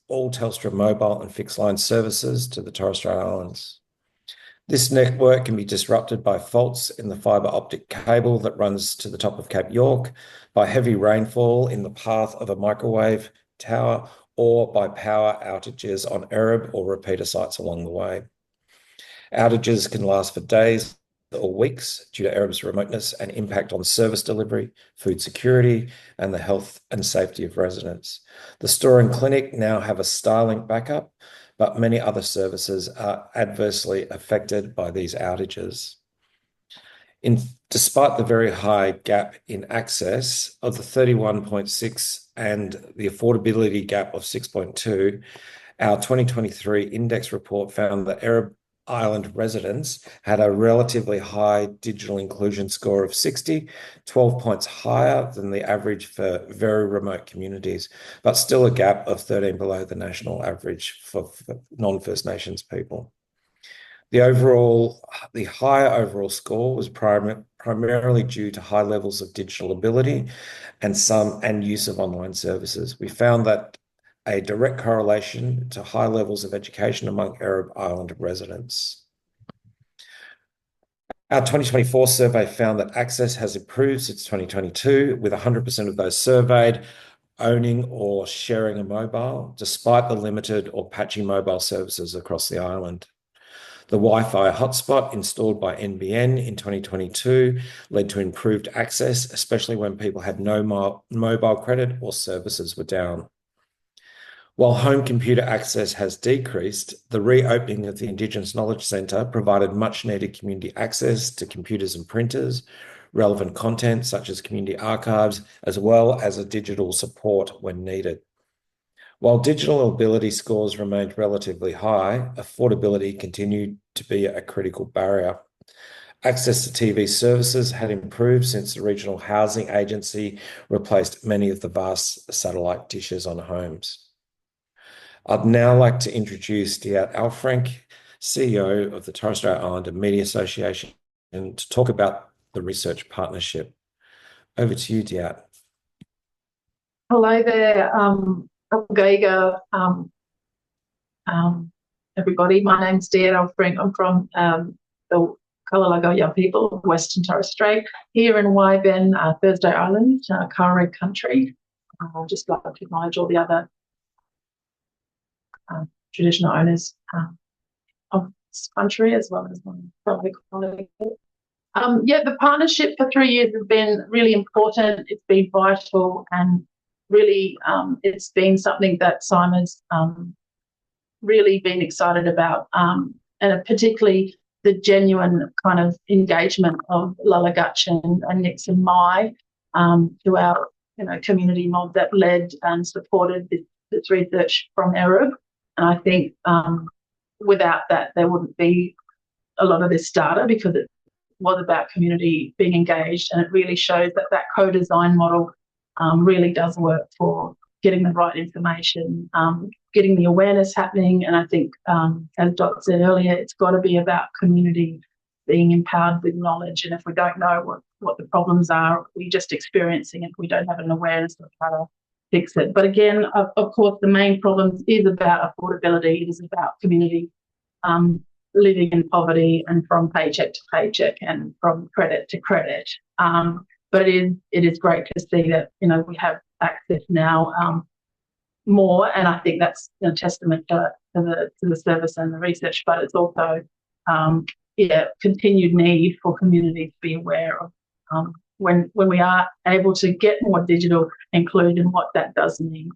all Telstra mobile and fixed line services to the Torres Strait Islands. This network can be disrupted by faults in the fibre optic cable that runs to the top of Cape York, by heavy rainfall in the path of a microwave tower, or by power outages on Ereb or repeater sites along the way. Outages can last for days or weeks due to Arab's remoteness and impact on service delivery, food security, and the health and safety of residents. The store and clinic now have a Starlink backup, but many other services are adversely affected by these outages. Despite the very high gap in access of the 31.6 and the affordability gap of 6.2, our 2023 index report found that Arab Island residents had a relatively high digital inclusion score of 60, 12 points higher than the average for very remote communities, but still a gap of 13 below the national average for non-First Nations people. The higher overall score was primarily due to high levels of digital ability and use of online services. We found that a direct correlation to high levels of education among Arab Island residents. Our 2024 survey found that access has improved since 2022, with 100% of those surveyed owning or sharing a mobile, despite the limited or patchy mobile services across the island. The Wi-Fi hotspot installed by NBN in 2022 led to improved access, especially when people had no mobile credit or services were down. While home computer access has decreased, the reopening of the Indigenous Knowledge Centre provided much needed community access to computers and printers, relevant content such as community archives, as well as a digital support when needed. While digital ability scores remained relatively high, affordability continued to be a critical barrier. Access to TV services had improved since the Regional Housing Agency replaced many of the vast satellite dishes on homes. I'd now like to introduce Diat Alfrank, CEO of the Torres Strait Islander Media Association, and to talk about the research partnership. Over to you, Diat. Hello there, Geiger, everybody. My name's Diat Alfrank. I'm from the Kalalago Young people of Western Torres Strait, here in Wyben, Thursday Island, Kara country. I'd just like to acknowledge all the other traditional owners of this country, as well as my fellow colleagues. The partnership for 3 years has been really important. It's been vital, and really it's been something that Simon's really been excited about, and particularly the genuine kind of engagement of Lalagutch and Nixon Mai to our community mob that led and supported this research from Arab. And I think without that, there wouldn't be a lot of this data, because it was about community being engaged, and it really shows that that co-design model really does work for getting the right information, getting the awareness happening. And I think, as Dot said earlier, it's got to be about community being empowered with knowledge. And if we don't know what the problems are, we're just experiencing it. We don't have an awareness of how to fix it. But again, of course, the main problem is about affordability. It is about community living in poverty and from paycheck to paycheck and from credit to credit. But it is great to see that we have access now more, and I think that's a testament to the service and the research. But it's also continued need for communities to be aware of when we are able to get more digital inclusion, what that does mean.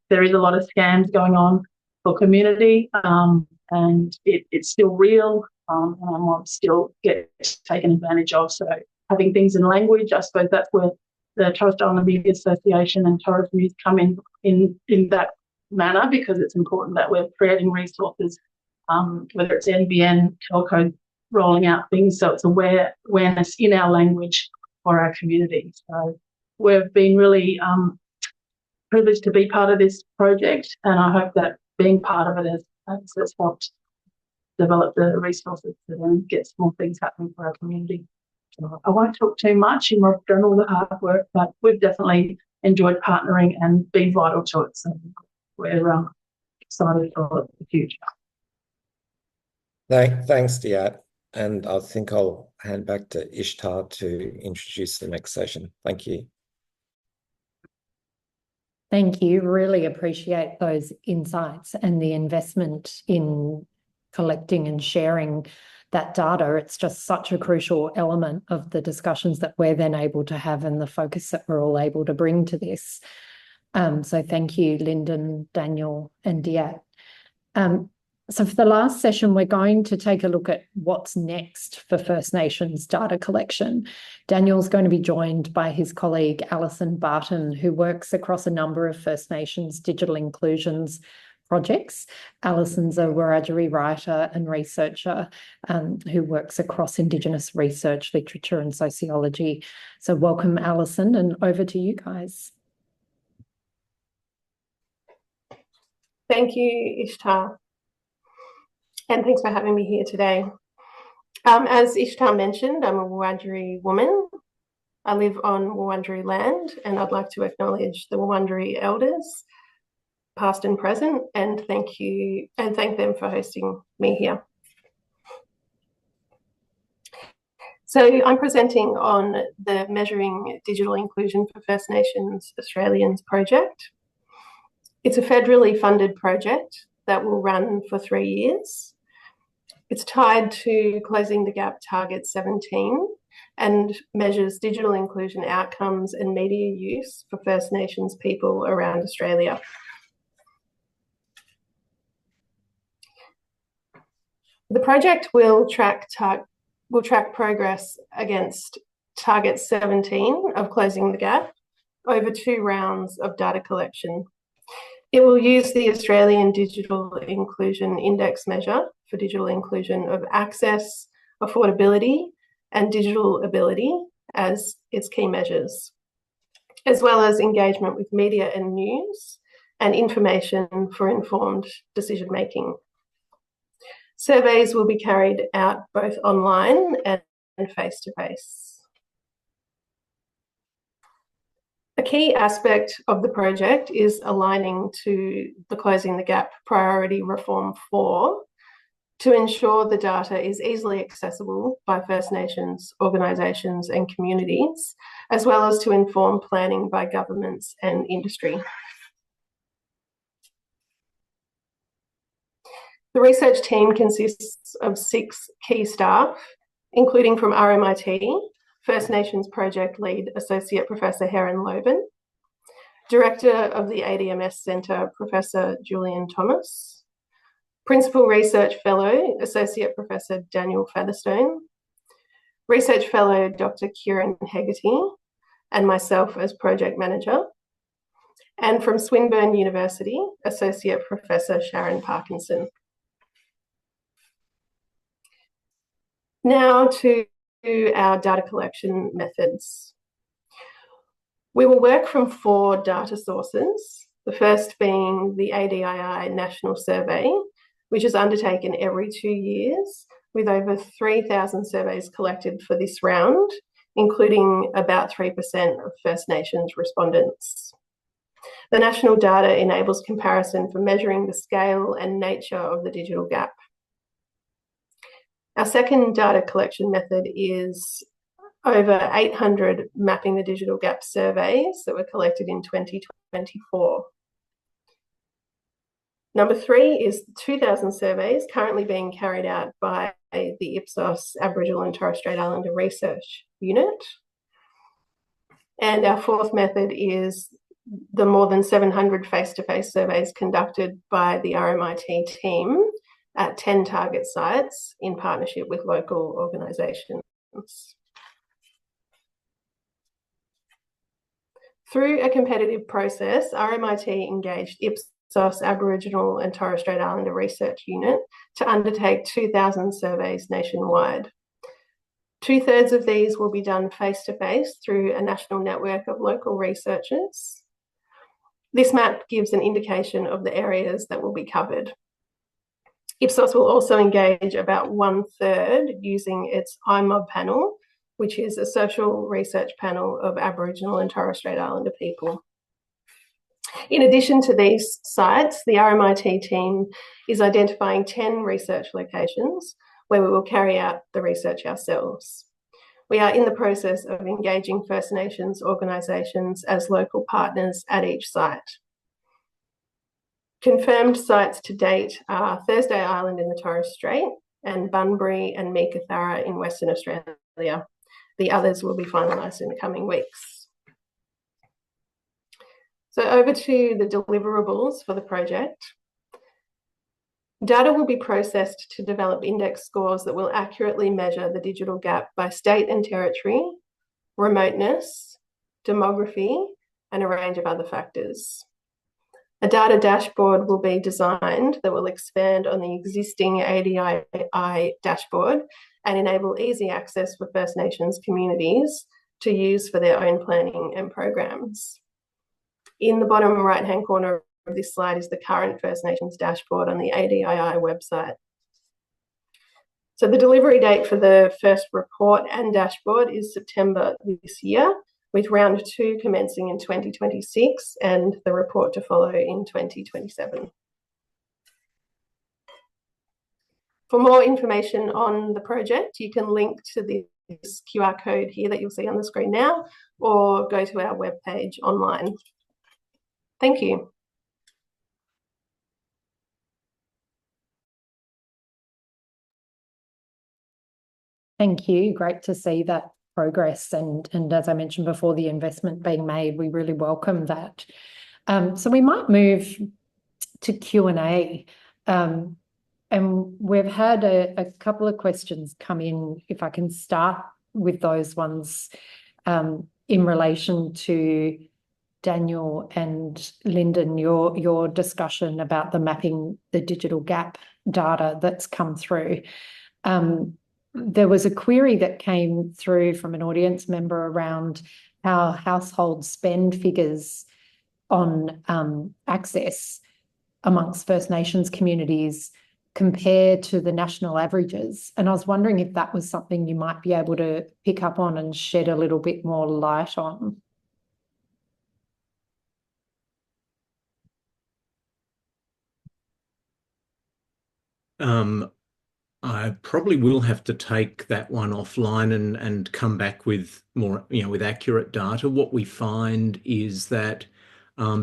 There is a lot of scams going on for community, and it's still real, and mobs still get taken advantage of. So having things in language, I suppose that's where the Torres Strait Islander Media Association and Torres News come in that manner, because it's important that we're creating resources, whether it's NBN, telco, rolling out things, so it's awareness in our language for our community. So we've been really privileged to be part of this project, and I hope that being part of it has helped develop the resources to then get more things happening for our community. So I won't talk too much. You've done all the hard work, but we've definitely enjoyed partnering and been vital to it. So we're excited for the future. Thanks, Diat. And I think I'll hand back to Ishtar to introduce the next session. Thank you. Thank you. Really appreciate those insights and the investment in collecting and sharing that data. It's just such a crucial element of the discussions that we're then able to have and the focus that we're all able to bring to this. So thank you, Lyndon, Daniel, and Diat. So for the last session, we're going to take a look at what's next for First Nations data collection. Daniel's going to be joined by his colleague, Alison Barton, who works across a number of First Nations digital inclusions projects. Alison's a Wiradjuri writer and researcher who works across Indigenous research, literature and sociology. So welcome, Alison, and over to you guys. Thank you, Ishtar. And thanks for having me here today. As Ishtar mentioned, I'm a Wiradjuri woman. I live on Wurundjeri land, and I'd like to acknowledge the Wurundjeri elders, past and present, and thank them for hosting me here. So I'm presenting on the Measuring Digital Inclusion for First Nations Australians project. It's a federally funded project that will run for 3 years. It's tied to Closing the Gap Target 17 and measures digital inclusion outcomes and media use for First Nations people around Australia. The project will track progress against Target 17 of Closing the Gap over 2 rounds of data collection. It will use the Australian Digital Inclusion Index measure for digital inclusion of access, affordability, and digital ability as its key measures, as well as engagement with media and news and information for informed decision-making. Surveys will be carried out both online and face-to-face. A key aspect of the project is aligning to the Closing the Gap Priority Reform 4 to ensure the data is easily accessible by First Nations organisations and communities, as well as to inform planning by governments and industry. The research team consists of 6 key staff, including from RMIT, First Nations Project Lead Associate Professor Heron Loban, Director of the ADMS Centre Professor Julian Thomas, Principal Research Fellow Associate Professor Daniel Featherstone, Research Fellow Dr. Kieran Hegarty, and myself as Project Manager, and from Swinburne University, Associate Professor Sharon Parkinson. Now to our data collection methods. We will work from 4 data sources, the first being the ADIA National Survey, which is undertaken every 2 years with over 3,000 surveys collected for this round, including about 3% of First Nations respondents. The national data enables comparison for measuring the scale and nature of the digital gap. Our second data collection method is over 800 Mapping the Digital Gap surveys that were collected in 2024. Number 3 is 2,000 surveys currently being carried out by the Ipsos Aboriginal and Torres Strait Islander Research Unit. And our fourth method is the more than 700 face-to-face surveys conducted by the RMIT team at 10 target sites in partnership with local organisations. Through a competitive process, RMIT engaged Ipsos Aboriginal and Torres Strait Islander Research Unit to undertake 2,000 surveys nationwide. 2/3 of these will be done face-to-face through a national network of local researchers. This map gives an indication of the areas that will be covered. Ipsos will also engage about 1/3 using its IMOB panel, which is a social research panel of Aboriginal and Torres Strait Islander people. In addition to these sites, the RMIT team is identifying 10 research locations where we will carry out the research ourselves. We are in the process of engaging First Nations organisations as local partners at each site. Confirmed sites to date are Thursday Island in the Torres Strait, and Bunbury and Meekatharra in Western Australia. The others will be finalised in the coming weeks. So over to the deliverables for the project. Data will be processed to develop index scores that will accurately measure the digital gap by state and territory, remoteness, demography, and a range of other factors. A data dashboard will be designed that will expand on the existing ADIA dashboard and enable easy access for First Nations communities to use for their own planning and programs. In the bottom right-hand corner of this slide is the current First Nations dashboard on the ADIA website. So the delivery date for the first report and dashboard is September this year, with round 2 commencing in 2026 and the report to follow in 2027. For more information on the project, you can link to this QR code here that you'll see on the screen now, or go to our webpage online. Thank you. Thank you. Great to see that progress. And as I mentioned before, the investment being made, we really welcome that. So we might move to Q&A. And we've had a couple of questions come in, if I can start with those ones in relation to Daniel and Lyndon, your discussion about the mapping the digital gap data that's come through. There was a query that came through from an audience member around how household spend figures on access amongst First Nations communities compare to the national averages. And I was wondering if that was something you might be able to pick up on and shed a little bit more light on. I probably will have to take that one offline and come back with more, with accurate data. What we find is that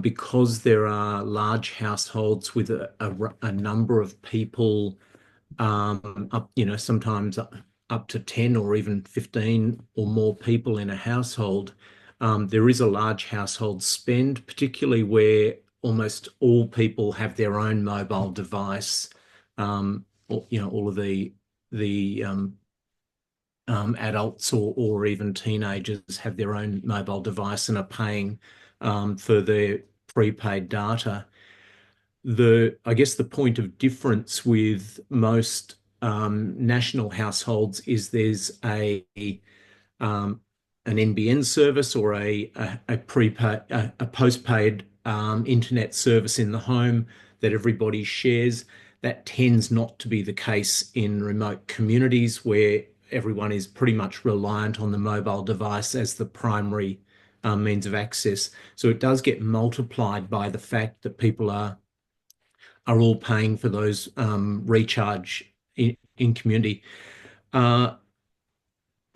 because there are large households with a number of people, up, sometimes up to 10 or even 15 or more people in a household, there is a large household spend, particularly where almost all people have their own mobile device. All of the adults or even teenagers have their own mobile device and are paying for their prepaid data. I guess the point of difference with most national households is there's an NBN service or a postpaid internet service in the home that everybody shares. That tends not to be the case in remote communities where everyone is pretty much reliant on the mobile device as the primary means of access. So it does get multiplied by the fact that people are all paying for those recharge in community. As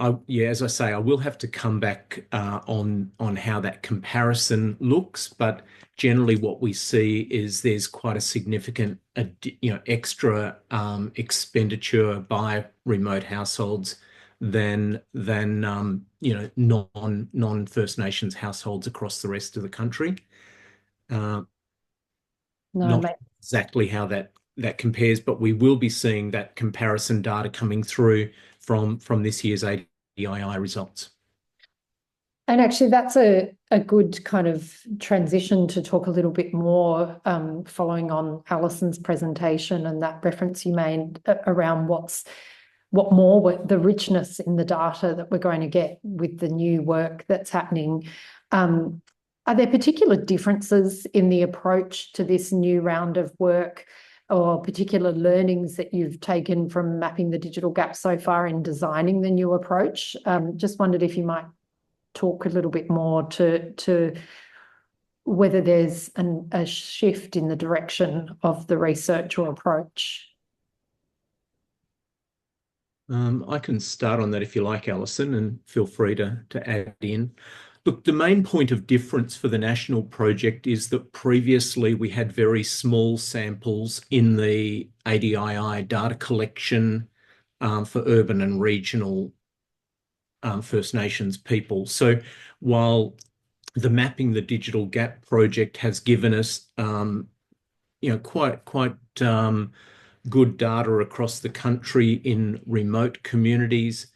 I say, I will have to come back on how that comparison looks, but generally what we see is there's quite a significant extra expenditure by remote households than non-First Nations households across the rest of the country. Not exactly how that compares, but we will be seeing that comparison data coming through from this year's ADIA results. And actually, that's a good kind of transition to talk a little bit more following on Alison's presentation and that reference you made around the richness in the data that we're going to get with the new work that's happening. Are there particular differences in the approach to this new round of work or particular learnings that you've taken from mapping the digital gap so far in designing the new approach? Just wondered if you might talk a little bit more to whether there's a shift in the direction of the research or approach. I can start on that if you like, Alison, and feel free to add in. Look, the main point of difference for the national project is that previously we had very small samples in the ADIA data collection for urban and regional First Nations people. So while the Mapping the Digital Gap project has given us quite good data across the country in remote communities,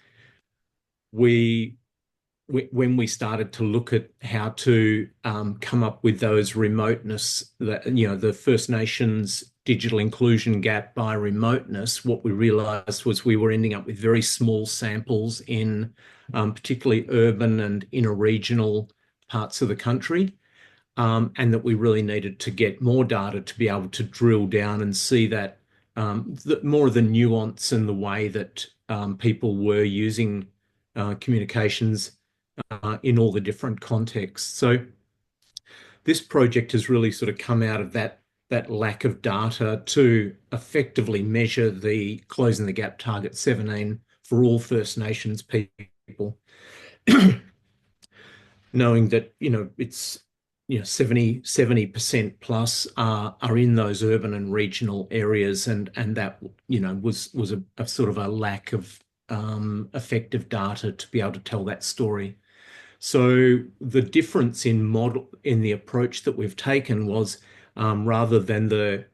when we started to look at how to come up with those remoteness, the First Nations digital inclusion gap by remoteness, what we realised was we were ending up with very small samples in particularly urban and inner regional parts of the country, and that we really needed to get more data to be able to drill down and see that more of the nuance and the way that people were using communications in all the different contexts. So this project has really sort of come out of that lack of data to effectively measure the Closing the Gap Target 17 for all First Nations people, knowing that it's 70% plus are in those urban and regional areas, and that was a sort of a lack of effective data to be able to tell that story. So the difference in the approach that we've taken was rather than the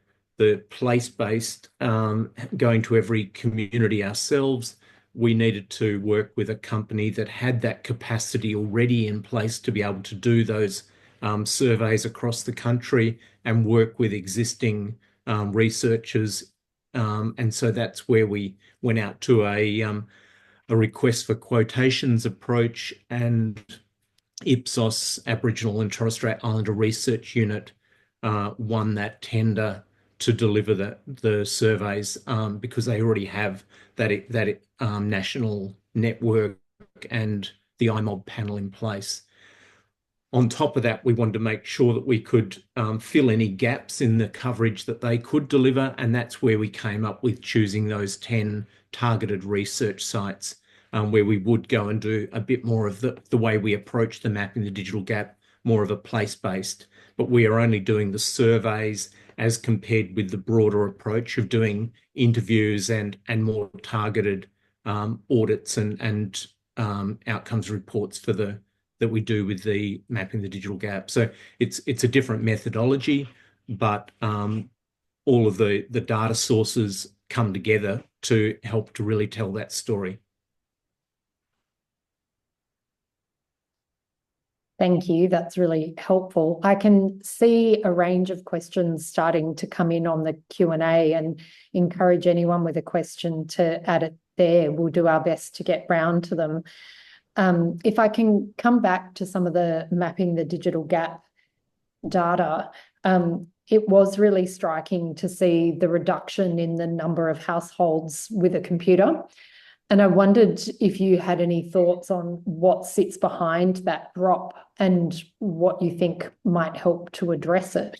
place-based going to every community ourselves, we needed to work with a company that had that capacity already in place to be able to do those surveys across the country and work with existing researchers. And so that's where we went out to a request for quotations approach, and Ipsos Aboriginal and Torres Strait Islander Research Unit won that tender to deliver the surveys because they already have that national network and the IMOB panel in place. On top of that, we wanted to make sure that we could fill any gaps in the coverage that they could deliver, and that's where we came up with choosing those 10 targeted research sites where we would go and do a bit more of the way we approach the Mapping the Digital Gap, more of a place-based, but we are only doing the surveys as compared with the broader approach of doing interviews and more targeted audits and outcomes reports that we do with the Mapping the Digital Gap. So it's a different methodology, but all of the data sources come together to help to really tell that story. Thank you. That's really helpful. I can see a range of questions starting to come in on the Q&A, and encourage anyone with a question to add it there. We'll do our best to get round to them. If I can come back to some of the Mapping the Digital Gap data, it was really striking to see the reduction in the number of households with a computer. And I wondered if you had any thoughts on what sits behind that drop and what you think might help to address it.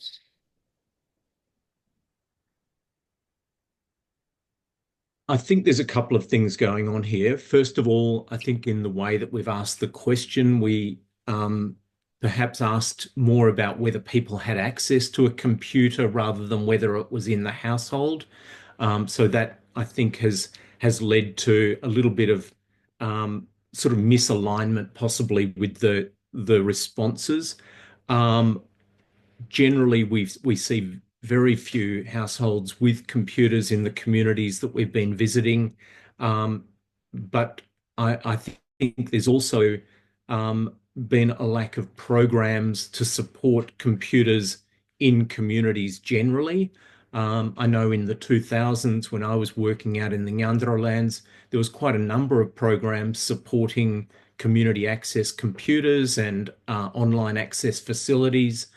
I think there's a couple of things going on here. First of all, I think in the way that we've asked the question, we perhaps asked more about whether people had access to a computer rather than whether it was in the household. So that, I think, has led to a little bit of sort of misalignment possibly with the responses. Generally, we see very few households with computers in the communities that we've been visiting. But I think there's also been a lack of programs to support computers in communities generally. I know in the 2000s, when I was working out in the Ngandra lands, there was quite a number of programs supporting community access computers and online access facilities.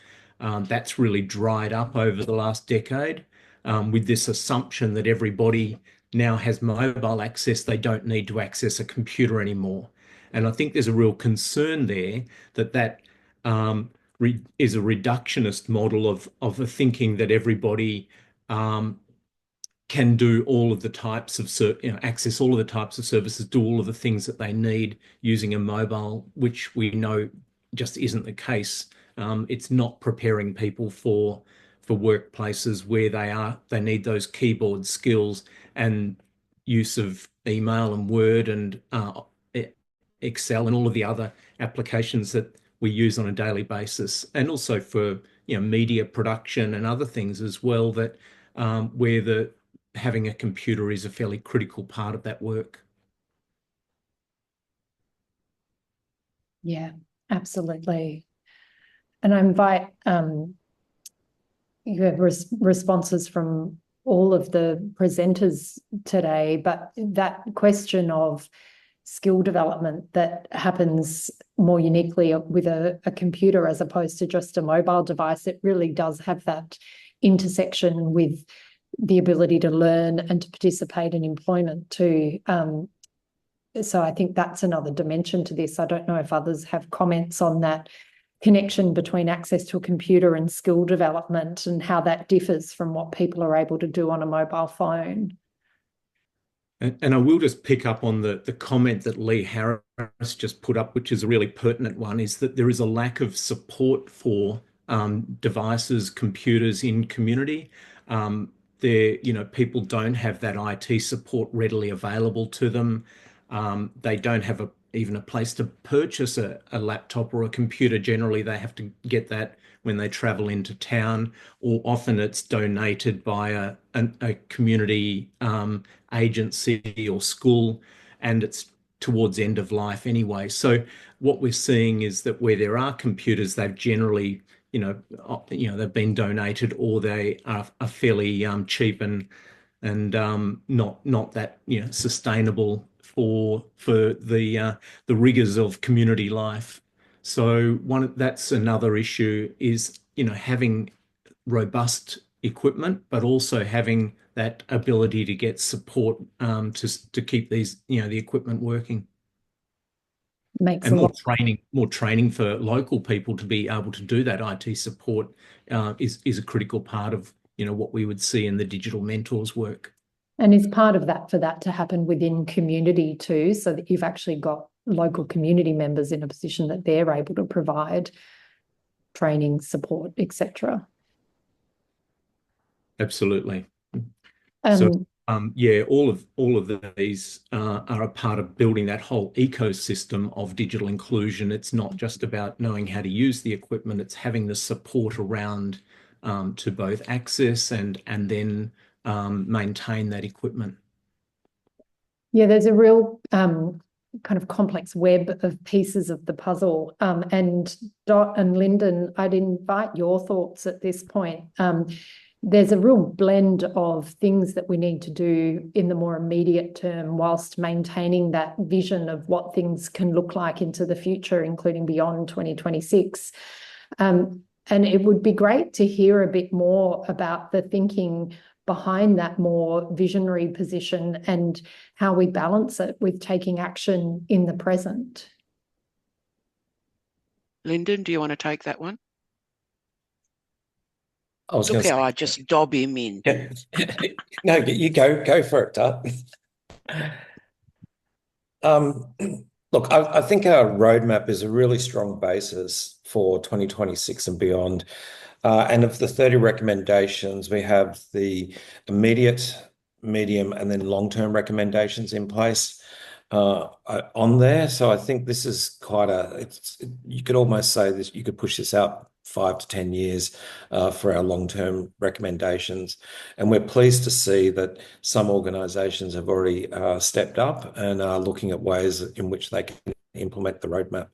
That's really dried up over the last decade with this assumption that everybody now has mobile access. They don't need to access a computer anymore. And I think there's a real concern there that is a reductionist model of a thinking that everybody can do all of the types of, access all of the types of services, do all of the things that they need using a mobile, which we know just isn't the case. It's not preparing people for workplaces where they need those keyboard skills. And use of email and Word and Excel and all of the other applications that we use on a daily basis, and also for media production and other things as well, that where having a computer is a fairly critical part of that work. Yeah, absolutely. And I invite you have responses from all of the presenters today, but that question of skill development that happens more uniquely with a computer as opposed to just a mobile device, it really does have that intersection with the ability to learn and to participate in employment too. So I think that's another dimension to this. I don't know if others have comments on that connection between access to a computer and skill development and how that differs from what people are able to do on a mobile phone. And I will just pick up on the comment that Lee Harris just put up, which is a really pertinent one, is that there is a lack of support for devices, computers in community. People don't have that IT support readily available to them. They don't have even a place to purchase a laptop or a computer. Generally, they have to get that when they travel into town, or often it's donated by a community agency or school, and it's towards end of life anyway. So what we're seeing is that where there are computers, they've generally, they've been donated, or they are fairly cheap and not that sustainable for the rigors of community life. So that's another issue, is having robust equipment, but also having that ability to get support to keep these the equipment working. Makes and a lot. More training for local people to be able to do that IT support is a critical part of what we would see in the digital mentors work. And is part of that for that to happen within community too, so that you've actually got local community members in a position that they're able to provide training, support, etc. Absolutely. So all of these are a part of building that whole ecosystem of digital inclusion. It's not just about knowing how to use the equipment; it's having the support around to both access and then maintain that equipment. Yeah, there's a real kind of complex web of pieces of the puzzle. And Dot and Lyndon, I'd invite your thoughts at this point. There's a real blend of things that we need to do in the more immediate term, whilst maintaining that vision of what things can look like into the future, including beyond 2026. And it would be great to hear a bit more about the thinking behind that more visionary position and how we balance it with taking action in the present. Lyndon, do you want to take that one? Look how I just dob him in. Yeah. No, you go for it, Dot. Look, I think our roadmap is a really strong basis for 2026 and beyond. And of the 30 recommendations, we have the immediate, medium, and then long-term recommendations in place on there. So I think this is you could almost say this, you could push this out 5 to 10 years for our long-term recommendations. And we're pleased to see that some organisations have already stepped up and are looking at ways in which they can implement the roadmap.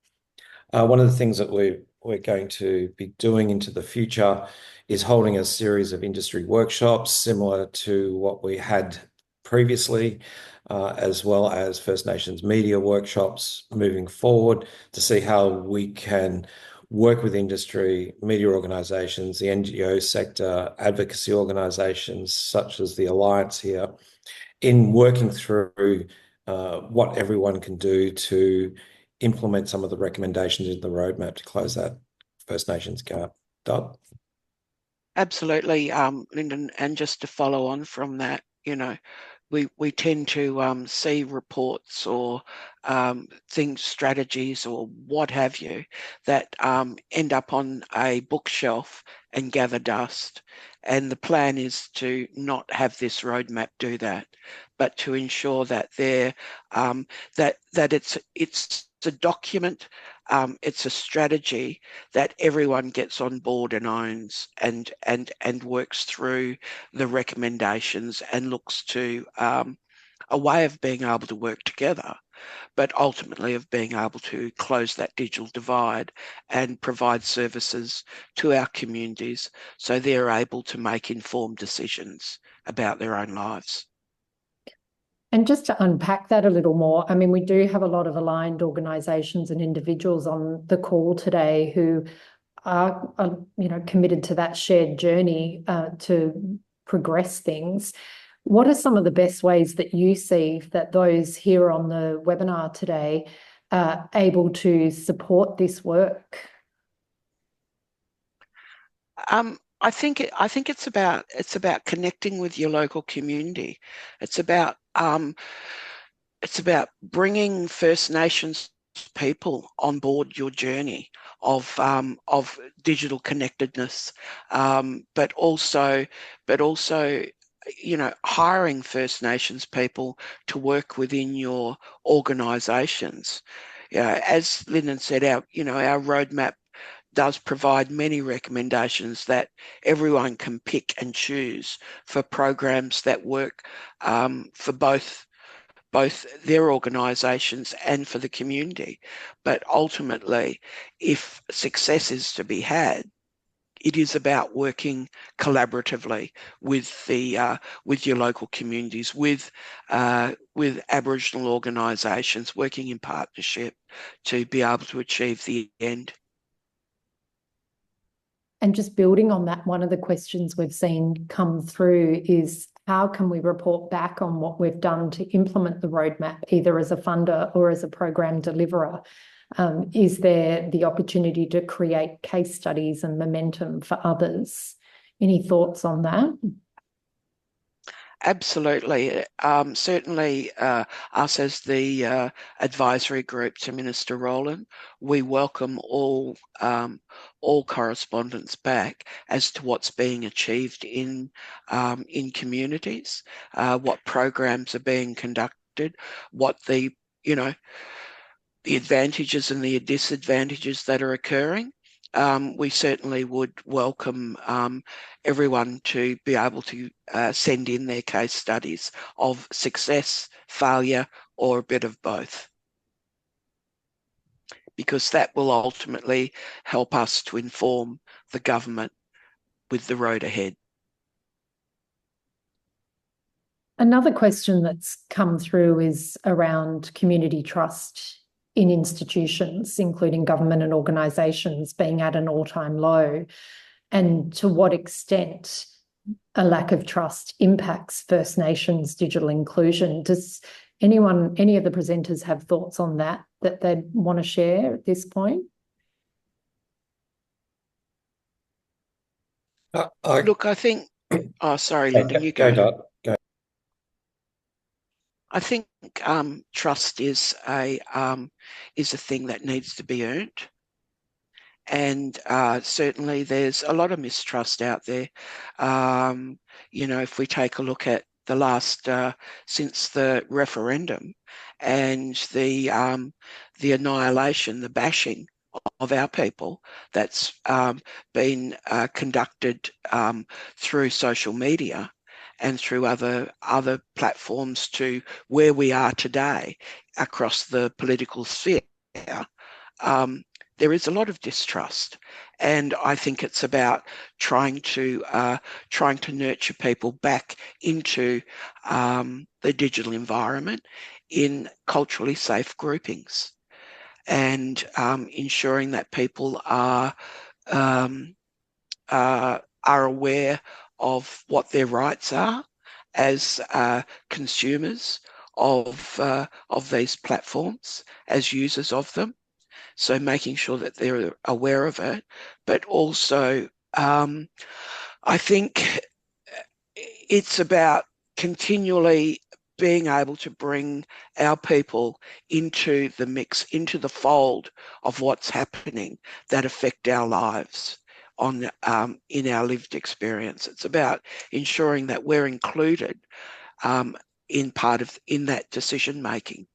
One of the things that we're going to be doing into the future is holding a series of industry workshops similar to what we had previously, as well as First Nations media workshops moving forward, to see how we can work with industry, media organisations, the NGO sector, advocacy organisations such as the Alliance here, in working through what everyone can do to implement some of the recommendations in the roadmap to close that First Nations gap. Dot? Absolutely, Lyndon, and just to follow on from that, we tend to see reports or strategies or what have you, that end up on a bookshelf and gather dust. And the plan is to not have this roadmap do that, but to ensure that it's a document, it's a strategy that everyone gets on board and owns, and works through the recommendations and looks to a way of being able to work together, but ultimately of being able to close that digital divide and provide services to our communities so they're able to make informed decisions about their own lives. And just to unpack that a little more, I mean, we do have a lot of aligned organisations and individuals on the call today who are committed to that shared journey to progress things. What are some of the best ways that you see that those here on the webinar today are able to support this work? I think it's about connecting with your local community. It's about bringing First Nations people on board your journey of digital connectedness, but also hiring First Nations people to work within your organisations. As Lyndon said, our roadmap does provide many recommendations that everyone can pick and choose for programs that work for both their organisations and for the community. But ultimately, if success is to be had, it is about working collaboratively with your local communities, with Aboriginal organisations, working in partnership to be able to achieve the end. And just building on that, one of the questions we've seen come through is how can we report back on what we've done to implement the roadmap, either as a funder or as a program deliverer? Is there the opportunity to create case studies and momentum for others? Any thoughts on that? Absolutely. Certainly us as the advisory group to Minister Rowland, we welcome all correspondence back as to what's being achieved in communities, what programs are being conducted, what the advantages and the disadvantages that are occurring. We certainly would welcome everyone to be able to send in their case studies of success, failure, or a bit of both, because that will ultimately help us to inform the government with the road ahead. Another question that's come through is around community trust in institutions, including government and organisations, being at an all-time low, and to what extent a lack of trust impacts First Nations digital inclusion. Does any of the presenters have thoughts on that they'd want to share at this point? Look, I think... Oh, sorry, Linda, you go. Go. I think trust is a thing that needs to be earned, and certainly there's a lot of mistrust out there. If we take a look at the last since the referendum and the annihilation, the bashing of our people that's been conducted through social media and through other platforms to where we are today across the political sphere, there is a lot of distrust, and I think it's about trying to nurture people back into the digital environment in culturally safe groupings, and ensuring that people are aware of what their rights are as consumers of these platforms, as users of them. So making sure that they're aware of it, but also I think it's about continually being able to bring our people into the mix, into the fold of what's happening that affect our lives on in our lived experience. It's about ensuring that we're included in that decision making,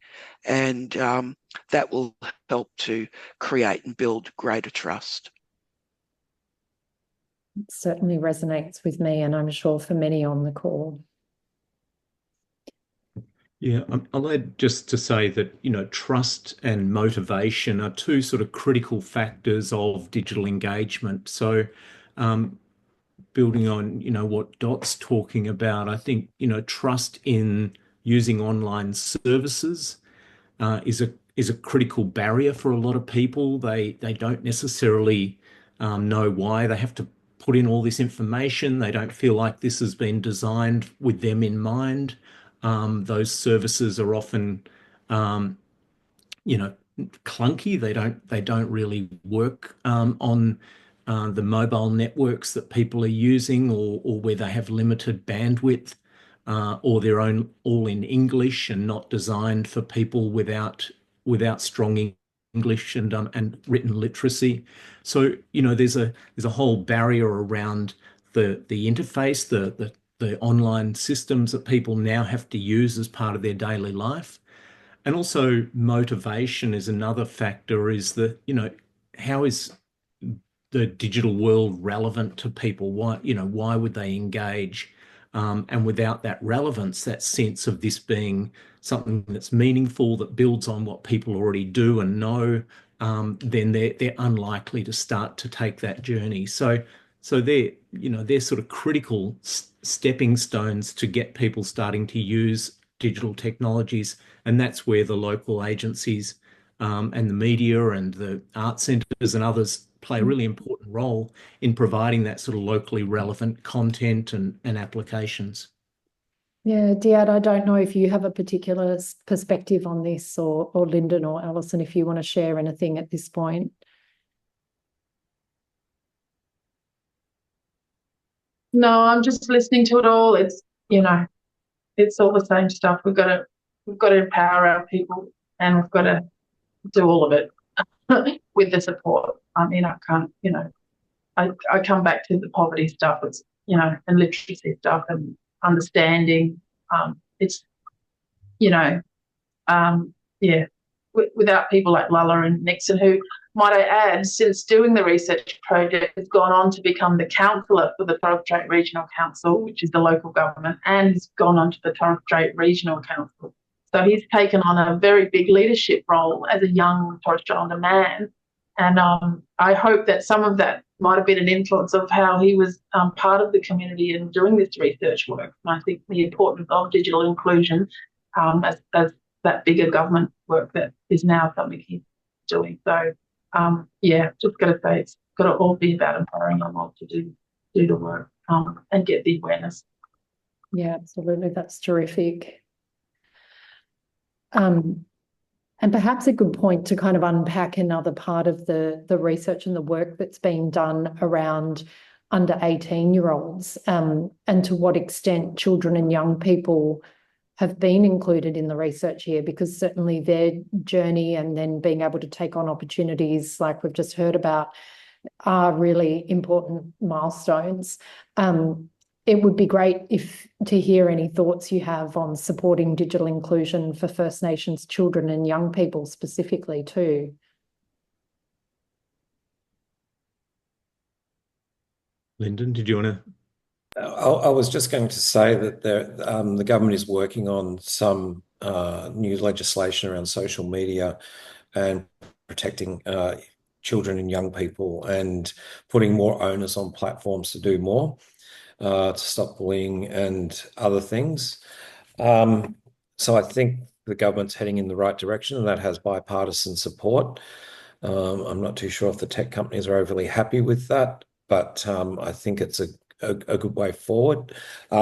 and that will help to create and build greater trust. It certainly resonates with me, and I'm sure for many on the call. Yeah, I'll add just to say that, trust and motivation are two sort of critical factors of digital engagement. So, building on, what Dot's talking about, I think, trust in using online services is a critical barrier for a lot of people. They don't necessarily know why they have to put in all this information. They don't feel like this has been designed with them in mind. Those services are often, clunky. They don't really work on the mobile networks that people are using, or where they have limited bandwidth, or they're all in English and not designed for people without strong English and written literacy. So, there's a whole barrier around the interface, the online systems that people now have to use as part of their daily life. And also motivation is another factor, is that, how is the digital world relevant to people? Why would they engage? And without that relevance, that sense of this being something that's meaningful, that builds on what people already do and know, then they're unlikely to start to take that journey. So they're sort of critical stepping stones to get people starting to use digital technologies, and that's where the local agencies and the media and the art centres and others play a really important role in providing that sort of locally relevant content and applications. Yeah, Dead, I don't know if you have a particular perspective on this, or Lyndon or Alison, if you want to share anything at this point. No, I'm just listening to it all. It's, it's all the same stuff. We've got to empower our people, and we've got to do all of it with the support. I mean, I can't, I come back to the poverty stuff. It's, and literacy stuff and understanding. It's, without people like Lulla and Nixon, who, might I add, since doing the research project, has gone on to become the councillor for the Torres Strait Regional Council, which is the local government, and has gone on to the Torres Strait Regional Council. So he's taken on a very big leadership role as a young Torres Strait Islander man. And I hope that some of that might have been an influence of how he was part of the community and doing this research work. And I think the importance of digital inclusion as that bigger government work that is now something he's doing. So, just got to say, it's got to all be about empowering them all to do the work and get the awareness. Yeah, absolutely. That's terrific. And perhaps a good point to kind of unpack another part of the research and the work that's being done around under 18-year-olds, and to what extent children and young people have been included in the research here, because certainly their journey and then being able to take on opportunities like we've just heard about are really important milestones. It would be great to hear any thoughts you have on supporting digital inclusion for First Nations children and young people specifically too. Lyndon, did you want to? I was just going to say that the government is working on some new legislation around social media and protecting children and young people, and putting more onus on platforms to do more to stop bullying and other things. So I think the government's heading in the right direction, and that has bipartisan support. I'm not too sure if the tech companies are overly happy with that, but I think it's a good way forward,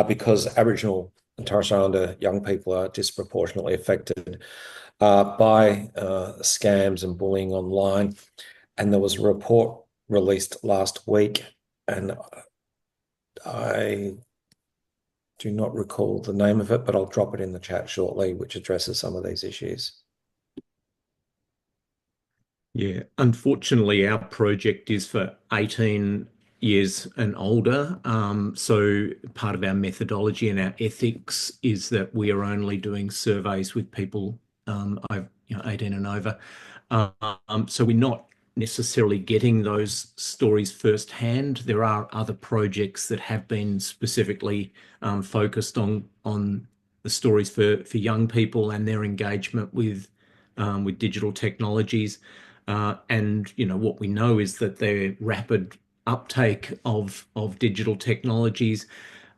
because Aboriginal and Torres Strait Islander young people are disproportionately affected by scams and bullying online. And there was a report released last week, and I do not recall the name of it, but I'll drop it in the chat shortly, which addresses some of these issues. Yeah, unfortunately, our project is for 18 years and older. So part of our methodology and our ethics is that we are only doing surveys with people 18 and over. So we're not necessarily getting those stories firsthand. There are other projects that have been specifically focused on the stories for young people and their engagement with digital technologies. And what we know is that the rapid uptake of digital technologies,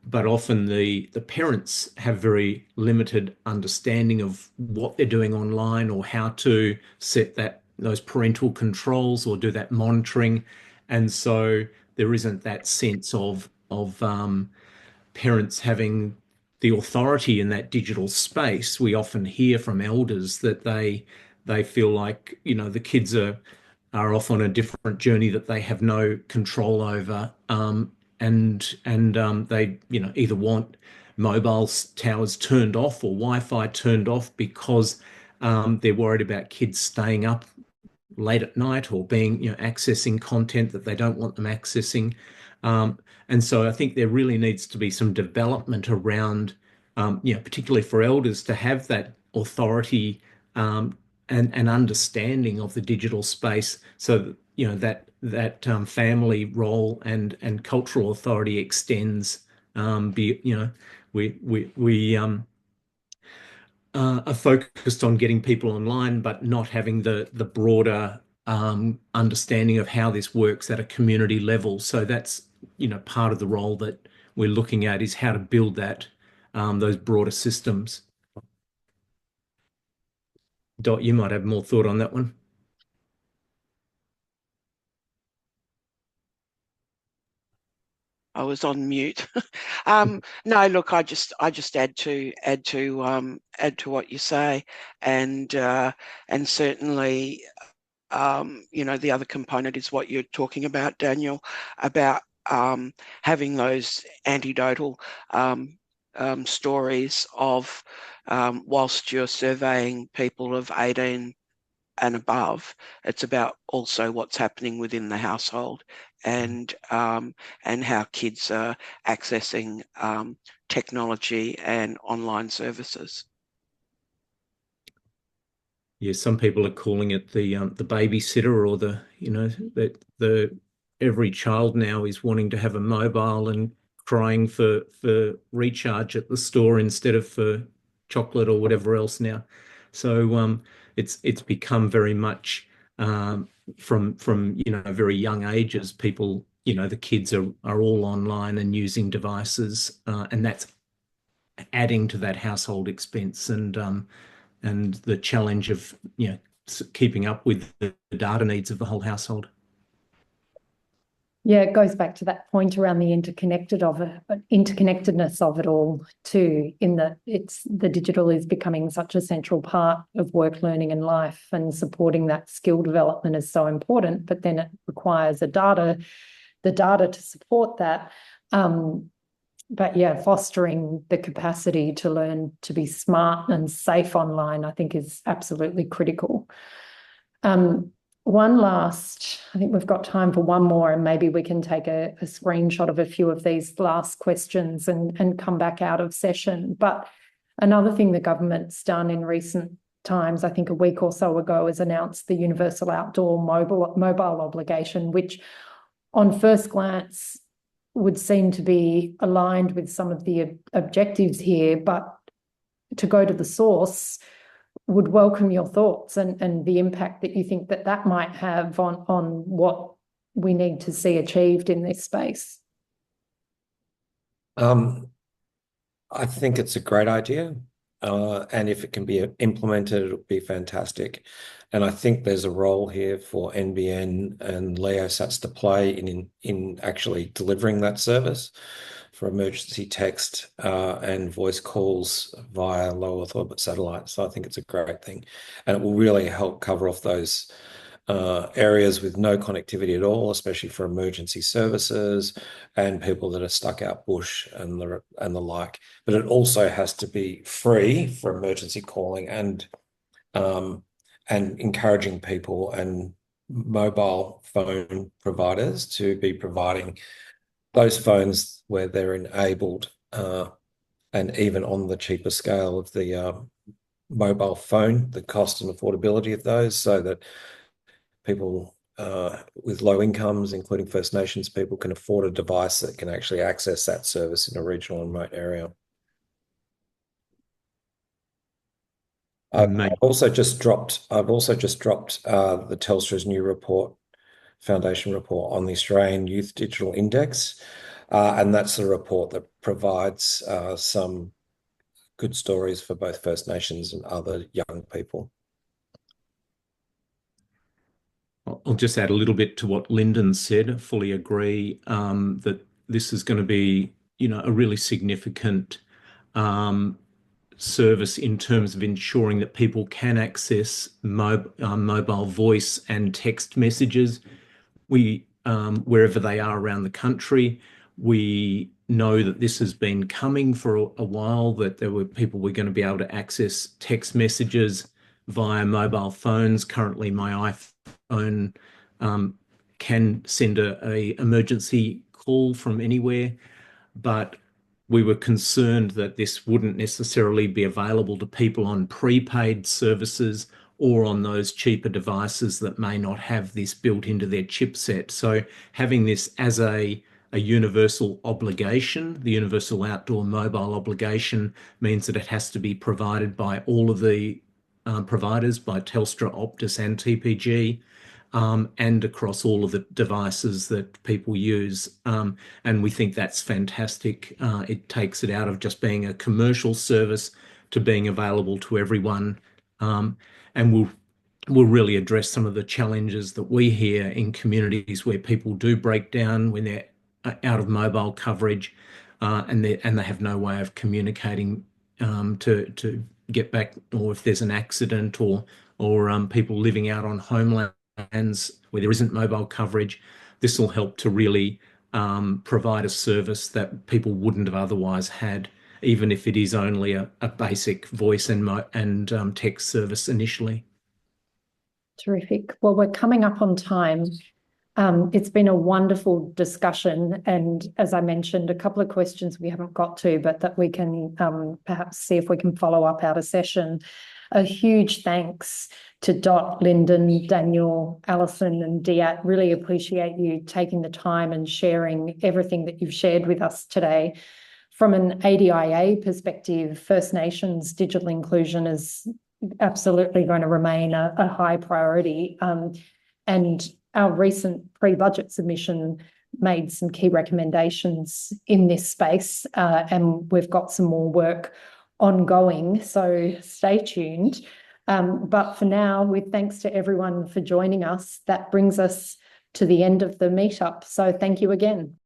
but often the parents have very limited understanding of what they're doing online or how to set those parental controls or do that monitoring. And so there isn't that sense of parents having the authority in that digital space. We often hear from elders that they feel like the kids are off on a different journey that they have no control over, and they either want mobile towers turned off or Wi-Fi turned off because they're worried about kids staying up late at night or being accessing content that they don't want them accessing. And so I think there really needs to be some development around, particularly for elders, to have that authority and understanding of the digital space, so that that family role and cultural authority extends. We are focused on getting people online, but not having the broader understanding of how this works at a community level. So that's part of the role that we're looking at, is how to build those broader systems. Dot, you might have more thought on that one. I was on mute. No, look, I just add to what you say, and certainly, the other component is what you're talking about, Daniel, about having those anecdotal stories of whilst you're surveying people of 18 and above, it's about also what's happening within the household and how kids are accessing technology and online services. Yeah, some people are calling it the babysitter, or the every child now is wanting to have a mobile and crying for recharge at the store instead of for chocolate or whatever else now. So it's become very much from very young ages, people, the kids are all online and using devices, and that's adding to that household expense and the challenge of keeping up with the data needs of the whole household. Yeah, it goes back to that point around the interconnectedness of it all too, in that the digital is becoming such a central part of work, learning and life, and supporting that skill development is so important, but then it requires the data to support that. But yeah, fostering the capacity to learn to be smart and safe online, I think, is absolutely critical. I think we've got time for one more, and maybe we can take a screenshot of a few of these last questions and come back out of session. But another thing the government's done in recent times, I think a week or so ago, is announced the universal outdoor mobile obligation, which on first glance would seem to be aligned with some of the objectives here, but to go to the source, would welcome your thoughts and the impact that you think that might have on what we need to see achieved in this space. I think it's a great idea, and if it can be implemented, it'll be fantastic. And I think there's a role here for NBN and LeoSats to play in actually delivering that service for emergency text and voice calls via low Earth orbit satellites. So I think it's a great thing, and it will really help cover off those areas with no connectivity at all, especially for emergency services and people that are stuck out bush and the like. But it also has to be free for emergency calling and encouraging people and mobile phone providers to be providing those phones where they're enabled, and even on the cheaper scale of the mobile phone, the cost and affordability of those, so that people with low incomes, including First Nations people, can afford a device that can actually access that service in a regional and remote area. I've also just dropped the Telstra's new report, Foundation report on the Australian Youth Digital Index, and that's the report that provides some good stories for both First Nations and other young people. I'll just add a little bit to what Lyndon said. I fully agree that this is going to be, a really significant service in terms of ensuring that people can access mobile voice and text messages wherever they are around the country. We know that this has been coming for a while, that there were people were going to be able to access text messages via mobile phones. Currently, my iPhone can send a emergency call from anywhere, but we were concerned that this wouldn't necessarily be available to people on prepaid services or on those cheaper devices that may not have this built into their chipset. So having this as a universal obligation, the universal outdoor mobile obligation, means that it has to be provided by all of the providers, by Telstra, Optus and TPG, and across all of the devices that people use. And we think that's fantastic. It takes it out of just being a commercial service to being available to everyone. And will really address some of the challenges that we hear in communities where people do break down when they're out of mobile coverage, and they have no way of communicating to get back, or if there's an accident, or people living out on homelands where there isn't mobile coverage. This will help to really provide a service that people wouldn't have otherwise had, even if it is only a basic voice and text service initially. Terrific. Well, we're coming up on time. It's been a wonderful discussion, and as I mentioned, a couple of questions we haven't got to, but that we can perhaps see if we can follow up out of session. A huge thanks to Dot, Lyndon, Daniel, Alison and Diat. Really appreciate you taking the time and sharing everything that you've shared with us today. From an ADIA perspective, First Nations digital inclusion is absolutely going to remain a high priority. And our recent pre-budget submission made some key recommendations in this space, and we've got some more work ongoing, so stay tuned. But for now, with thanks to everyone for joining us, that brings us to the end of the meetup. So thank you again.